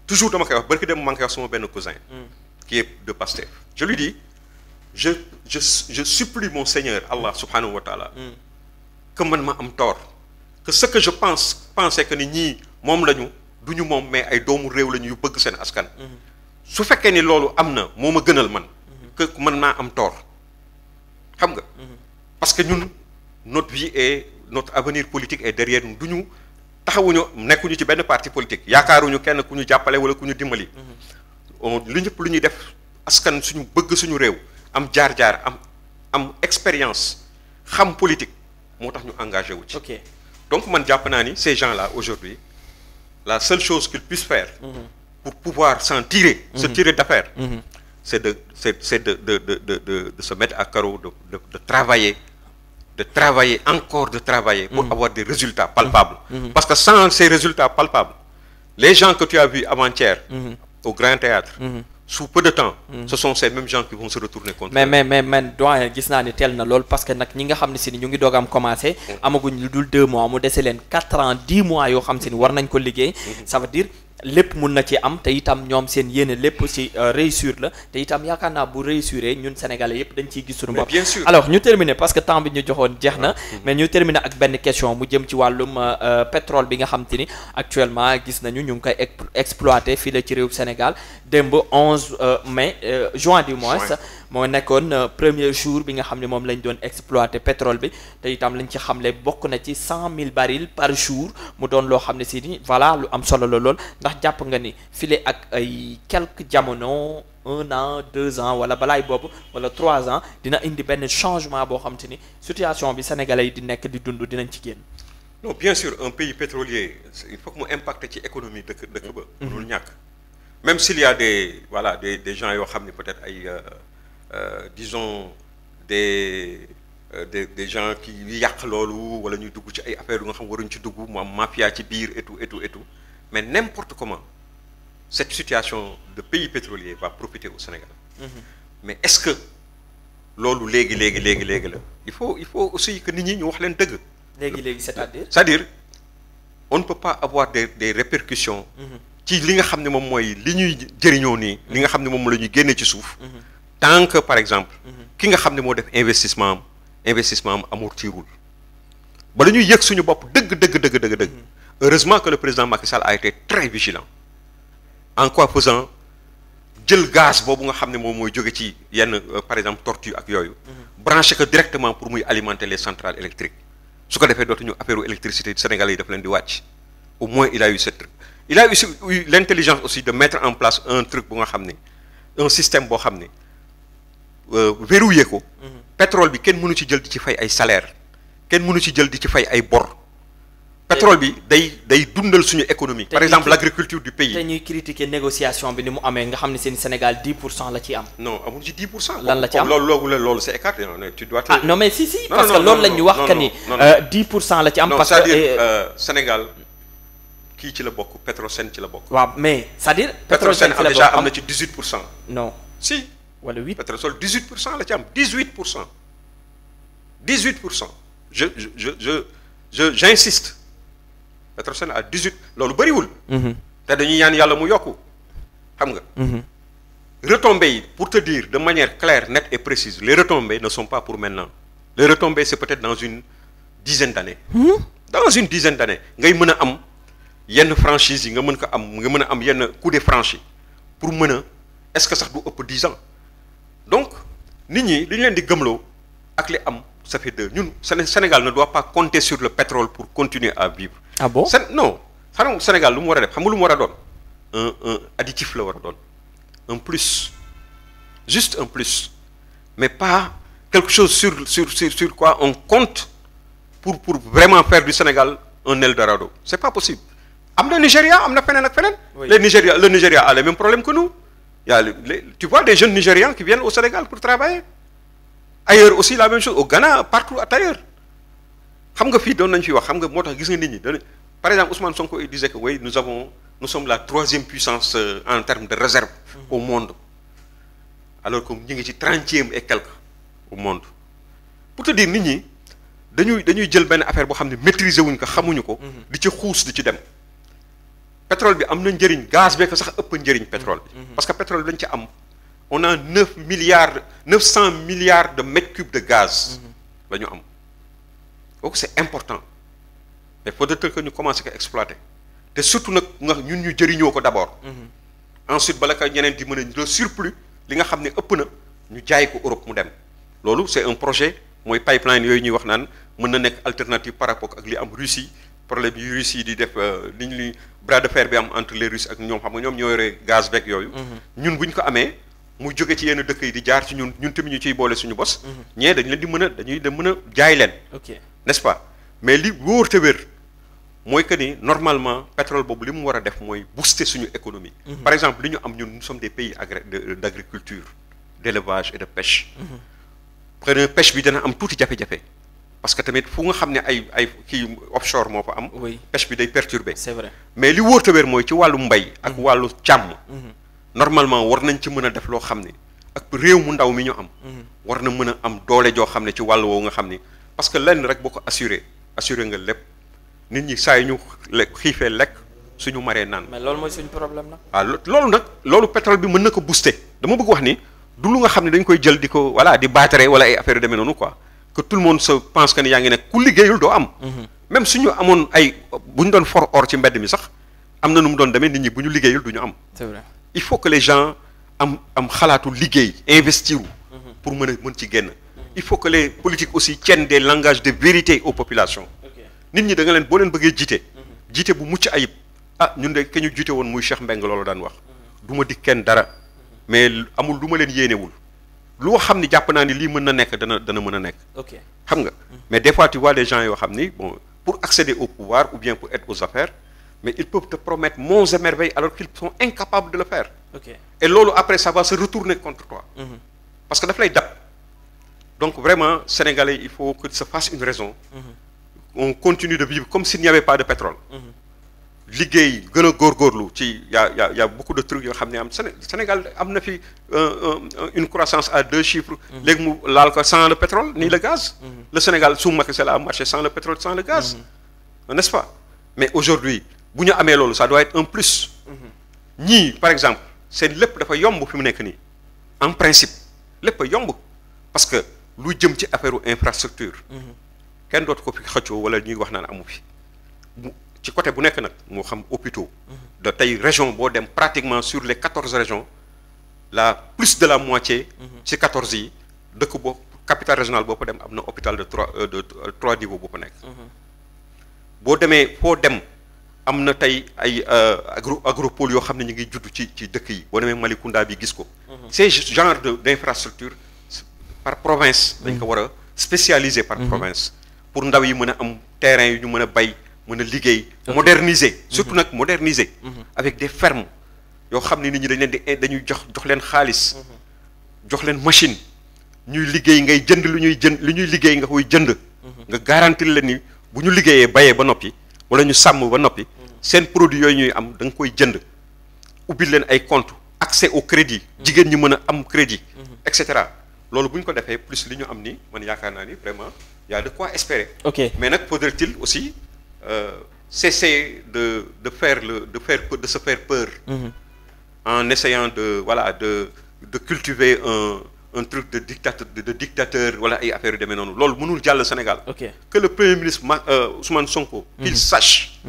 toujours dama koy wax barki dem maa ngi koy wax sama benn cousin. qui est de Pastef. je lui dis je supplie mon Seigneur Allah subhanahu wa taala. que man ma am tort. que ce que je pensais que ni ñii moom lañu. du ñu moom mais ay doomu réew lañu yu bëgg seen askan. su fekkee ni loolu am na moo ma gënal man. que man naa am tort. xam nga. parce que ñun notre vie et notre avenir politique est derrière nous du ñu taxawuñu nekkuñu ci benn parti politique yaakaaruñu kenn ku ñu jàppale wala ku ñu dimbali. lu ñëpp lu ñuy def askan suñu bëgg suñu réew am jaar-jaar am expérience xam politique moo tax ñu engagé wu ci. ok donc man jàpp naa ni ces gens-là aujourd'hui la seule chose qu'ils puissent faire pour pouvoir s'en tirer, se tirer d'affaire, c'est de se mettre à carreau, de travailler, encore de travailler pour avoir des résultats palpables. Parce que sans ces résultats palpables, les gens que tu as vus avant-hier au Grand Théâtre, sous peu de temps, ce sont ces mêmes gens qui vont se retourner contre eux. mais doyen gis naa ni teel na lool parce que nag ñi nga xam ne si ni ñu ngi doog am commencé amaguñ lu dul 2 mois mu dese leen 4 ans 10 mois yoo xam si ni war nañ ko liggéey ça veut dire lépp mun na ci am te itam ñoom seen yéene lépp ci réussir la te itam yaakaar naa bu réussiré ñun sénégalais yëpp dañ ciy gis suñu bopp. bien sûr alors ñu terminer parce que temps bi ñu joxoon jeex na mais ñu terminer ak benn question mu jëm ci wàllum pétrole bi nga xam te ni actuellement gis nañu ñu ngi koy exploité fii la ci réew Sénégal démb 11 mai juin du mois moo nekkoon premier jour bi nga xam ne moom lañ doon exploité pétrole bi te itam lañ ci xamle bokk na ci 100 000 barils par jour mu doon loo xam ne si ni voilà lu am solo la lool ndax jàpp nga ni file ak ay quelques jamono 1 an 2 ans wala balaay boobu wala 3 ans dina indi benn changement boo xam te ni situation bi sénégalais yi di nekk di dund dinañ ci génn. non bien sûr un pays pétrolier il faut que mu impacte ci économie dëkk ba. mënul ñàkk même s'il y a des gens yoo xam ne peut-être ay disons des gens qui yàq loolu wala ñuy dugg ci ay affaires yu nga xam waruñ ci dugg mu am mafia ci biir et tout mais n'importe comment cette situation de pays pétrolier va profiter au Sénégal. Mais est-ce que loolu léegi la il faut aussi que nit ñi ñu wax leen dëgg. léegi c'est-à-dire on ne peut pas avoir des répercussions. ci li nga xam ne moom mooy li ñuy jëriñoo nii. li nga xam ne moom la ñuy génne ci suuf. tant que par exemple. ki nga xam ne moo def investissement am amortirul ba la ñuy yëg suñu bopp dëgg. Heureusement que le président Macky Sall a été très vigilant en quoi faisant jël gaz boobu nga xam ne moom mooy jóge ci yenn par exemple tortue ak yooyu branché que directement pour muy alimenter les centrales électriques su ko defee dootuñu affaire électricité Sénégalais yi daf leen di wàcc au moins il a eu cette truc il a eu l'intelligence aussi de mettre en place un truc bu nga xam ne un système boo xam ne verrouillé ko pétrole bi kenn mënu ci jël di ci fay ay salaire kenn mënu ci jël di ci fay ay bor pétrole bi day dundal suñu économie par exemple l'agriculture du pays. te ñuy critiquer négociation bi ni mu amee nga xam ne seen Sénégal 10% la ci am. non amul ci 10%. lan la ci am loolu c'est écarté tu dois. ah non mais si parce que loolu la ñu wax que ni 10% la ci am. parce que c'est-à-dire Sénégal kii ci la bokk Petrosen ci la bokk. waaw mais c'est-à-dire. Petrosen am déjà am na ci 18%. non si. wala 8 Petrosol 18% la ci am 18%. 18%. J'insiste. Petrosen à 18 loolu bëriwul. te dañuy ñaan yàlla mu yokku xam nga. retombées yi pour te dire de manière claire nette et précise les retombées ne sont pas pour maintenant les retombées c'est peut-être dans une dizaine d'années. dans une dizaine d'années ngay mën a am yenn franchise yi nga mën a am yenn coup de franchi pour mën a est-ce que sax du ëpp 10 ans donc nit ñi li ñu leen di gëmloo ak li am ça fait deux ñun Sénégal ne doit pas compter sur le pétrole pour continuer à vivre. ah bon non xanaa Sénégal lu mu war a def xam nga lu mu war a doon un additif la war a doon un plus juste un plus mais pas quelque chose sur quoi on compte pour vraiment faire du Sénégal un Eldorado c'est pas possible. am na Nigéria am na feneen ak feneen. le Nigeria a les mêmes problèmes que nous. Il y a tu vois des jeunes Nigérians qui viennent au Sénégal pour travailler. Ailleurs aussi la même chose au Ghana partout ailleurs xam nga fii doon nañu fi wax xam nga moo tax gis nga nit ñi par exemple Ousmane Sonko il disait que oui nous sommes la 3e puissance en termes de réserve au monde alors que ñu ngi ci 30e et quelques au monde pour te dire nit ñi dañuy jël benn affaire boo xam ne maîtriser wuñ ko xamuñu ko di ci xuus di ci dem pétrole bi am na njëriñ gaz bee ko sax ëpp njëriñ pétrole bi parce que pétrole bi dañ ci am on a 900 milliards de mètres cubes de gaz la ñu am donc c'est important mais faudrait que ñu commencer ko exploiter te surtout nag ñun ñu jëriñoo ko d'abord ensuite bala ka ñeneen di mën a le surplus li nga xam ne ëpp na ñu jaay ko Europe mu dem loolu c'est un projet mooy pipeline yooyu ñuy wax naan mën na nekk alternative par rapport ak li am Russie problème yi Russie di def li bras de fer bi am entre les Russes ak ñoom xam nga ñoom ñoo yore gaz beeg yooyu ñun bu ñu ko amee mu jóge ci yenn dëkk yi di jaar ci ñun tamit ñu ciy boole suñu bos ñee dañ leen di mën a jaay leen n'est-ce pas mais li wóor te wér mooy que ni normalement pétrole boobu li mu war a def mooy booster suñu économie par exemple li ñu am ñun nous sommes des pays d'agriculture d'élevage et de pêche xëy na pêche bi dana am tuuti jafe-jafe parce que tamit fu nga xam ne ay kii offshore moo fa am pêche bi day perturber c'est vrai mais li wóor te wér mooy ci wàllu mbay ak wàllu càmm normalement war nañ ci mën a def loo xam ne ak réew mu ndaw mi ñu am war na mën a am doole joo xam ne ci wàllu woowu nga xam ne parce que lenn rek boo ko assuré nga lépp nit ñi saa yi ñu xiifee lekk suñu maree naan. mais loolu mooy suñu problème nag. waaw loolu pétrole bi mën na ko booster dama bëgg wax ni du lu nga xam ne dañ koy jël di ko di baatare wala ay affaire yu demee noonu quoi que tout le monde se pense que ni yaa ngi nekk ku liggéeyul doo am. même suñu amoon bu ñu doon for or ci mbedd mi sax am na nu mu doon demee nit ñi bu ñu liggéeyul du ñu am. c'est vrai il faut que les gens am xalaatu liggéey investir pour mën ci génn. il faut que les politiques aussi tiennent des langages de vérité aux populations. nit ñi da nga leen boo leen bëggee jiite bu mucc ayib ñun de ke ñu jiite woon muy Cheikh Mbengue loolu daan wax du ma dik kenn dara mais amul lu ma leen yéenewul loo xam ni jàpp naa ni lii mën na nekk dana mën a nekk. xam nga mais des fois tu vois des gens yoo xam ni bon pour accéder au pouvoir ou bien pour être aux affaires mais ils peuvent te promettre monts et merveilles alors qu'ils sont incapables de le faire. et loolu après ça va se retourner contre toi. parce que daf lay dab donc vraiment sénégalais il faut que se fasse une raison. on continue de vivre comme s'il n'y avait pas de pétrole. liggéey gën a góorgóorlu ci y a beaucoup de trucs yoo xam ne am Sénégal am na fi une croissance à 2 chiffres. léegi mu laal ko sans le pétrole ni le gaz. le Sénégal sous Macky Sall a marché sans le pétrole sans le gaz. n'est-ce pas mais aujourd'hui bu ñu amee loolu ça doit être un plus. ñii par exemple seen lépp dafa yomb fi mu nekk nii en principe lépp a yomb parce que lu jëm ci affaire infrastructure. kenn dootu ko fi xëccoo wala ñuy wax naan amu fi. ci côté bu nekk nag moo xam hôpitaux da tey région boo dem pratiquement sur les 14 régions la plus de la moitié ci 14 yi dëkk boo capitale régionale boo fa dem am na hôpital de trois niveaux boo fa nekk boo demee foo dem am na tey ay agropole yoo xam ne ñu ngi judd ci dëkk yi boo demee Malicounda bi gis ko ces genre d'infrastructure par province dañ ko war a spécialiser par province pour ndaw yi mën a am terrain yu ñu mën a bay mën a liggéey moderniser surtout nag moderniser avec des fermes yoo xam ne nit ñi dañ leen di dañuy jox leen xaalis jox leen machine ñuy liggéey ngay jënd lu ñuy liggéey nga koy jënd nga garantir leen ni bu ñu liggéeyee bayee ba noppi wala ñu sàmm ba noppi seen produit yooyu ñuy am da nga koy jënd ubbil leen ay compte accès au crédit jigéen ñi mën a am crédit et cetera loolu bu ñu ko defee plus li ñu am ni man yaakaar naa ni vraiment y a de quoi espérer mais nag faudrait-il aussi cesser de se faire peur en essayant de cultiver un truc de dictateur wala ay affaire yu demee noonu loolu mënul jàll Sénégal que le premier ministre Ousmane Sonko qu'il sache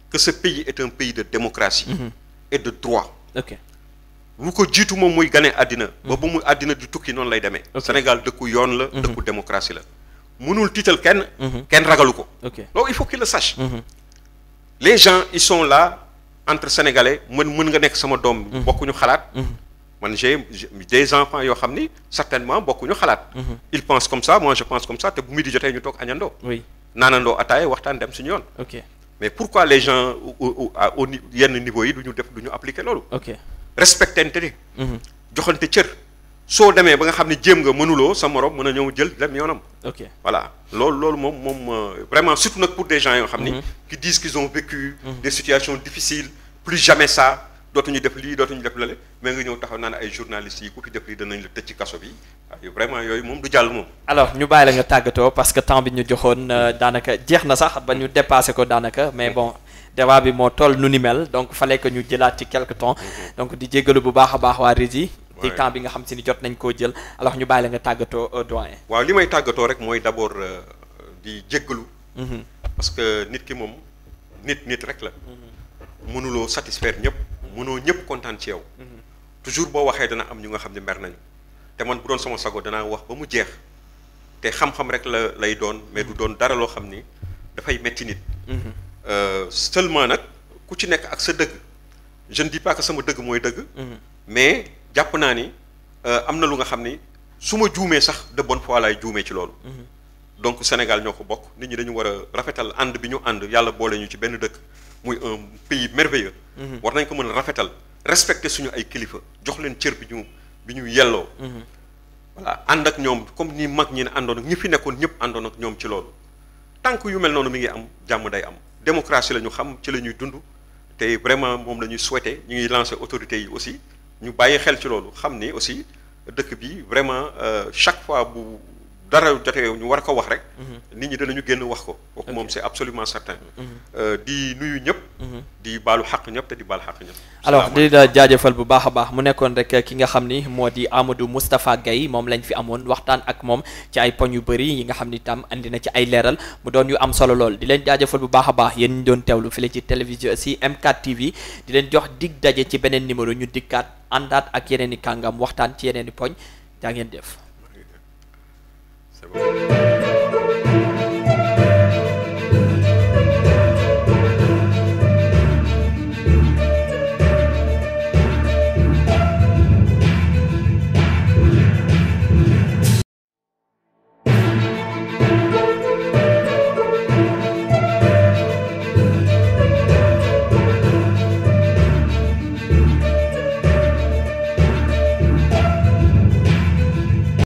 que ce pays est un pays de démocratie et de droit lu ko jiitu moom muy gane àddina ba mu àddina di tukki noonu lay demee Sénégal dëkku yoon la dëkku démocratie la mënul tiital kenn ragalu ko loolu il faut qu'il le sache les gens ils sont là entre sénégalais mën nga nekk sama doom bokkuñu xalaat man j'ai des enfants yoo xam ni certainement bokkuñu xalaat ils pensent comme ça moi je pense comme ça te bu midi jotee ñu toog añandoo naanandoo ataaya waxtaan dem suñu yoon mais pourquoi les gens au yenn niveau yi du ñu appliquer loolu respectante joxante cër soo demee ba nga xam ne jéem nga mënuloo sa morom mën a ñëw jël dem yoonam voilà loolu moom vraiment surtout nag pour des gens yoo xam ni qui disent qu'ils ont vécu des situations difficiles plus jamais ça dootuñu def lii dootuñu def lale mais nga ñëw taxaw naan ay journalistes yi ku fi def lii danañ la tëj ci kaso bi waaw vraiment yooyu moom du jàll moom alors ñu bàyyi la nga tàggatoo parce que temps bi ñu joxoon daanaka jeex na sax ba ñu dépassé ko daanaka mais bon débat bi moo toll nu ni mel donc fallait que ñu jëlaat ci quelque temps donc di jéggalu bu baax a baax waa Rési ci temps bi nga xam si ni jot nañ koo jël alors ñu bàyyi la nga tàggatoo doyen waaw li may tàggatoo rek mooy d'abord di jéggalu parce que nit ki moom nit rek la mënuloo satisfaire ñëpp mënoo ñëpp kontaan ci yow toujours boo waxee dana am ñu nga xam ne mer nañu te man bu doon sama sago danaa wax ba mu jeex te xam-xam rek lay doon mais du doon dara loo xam ni dafay metti nit seulement nag ku ci nekk ak sa dëgg je ne dis pas que sama dëgg mooy dëgg mais jàpp naa ni am na lu nga xam ni su ma juumee sax de bonne foi laay juumee ci loolu donc Sénégal ñoo ko bokk nit ñi dañu war a rafetal ànd bi ñu ànd yàlla boole ñu ci benn dëkk muy un pays merveilleux war nañ ko mën a rafetal respecter suñu ay kilifa jox leen cër bi ñu yelloo voilà ànd ak ñoom comme ni mag ñi ne àndoon ak ñi fi nekkoon ñëpp àndoon ak ñoom ci loolu tant que yu mel noonu mi ngi am jàmm day am démocratie la ñu xam ci la ñuy dund te vraiment moom la ñuy souhaiter ñu ngi lancer autorités yi aussi ñu bàyyi xel ci loolu xam ni aussi dëkk bi vraiment chaque fois bu dara jotee ñu war ko wax rek nit ñi danañu génn wax ko kooku moom c'est absolument certain di nuyu ñëpp di baalu xaq ñëpp te di baal xaq ñëpp alors di la jaajëfal bu baax a baax mu nekkoon rek ki nga xam ni moo di Amadou Moustapha Gaye moom lañ fi amoon waxtaan ak moom ci ay poñ yu bëri yi nga xam ni tam andi na ci ay leeral mu doon yu am solo lool di leen jaajëfal bu baax a baax yéen ñu doon teewlu fii ci télévision si M4 TV di leen jox dig daje ci beneen numéro ñu dikkaat àndaat ak yeneen i kàngam waxtaan ci yeneen i poñ jaa ngeen def. C'est bon.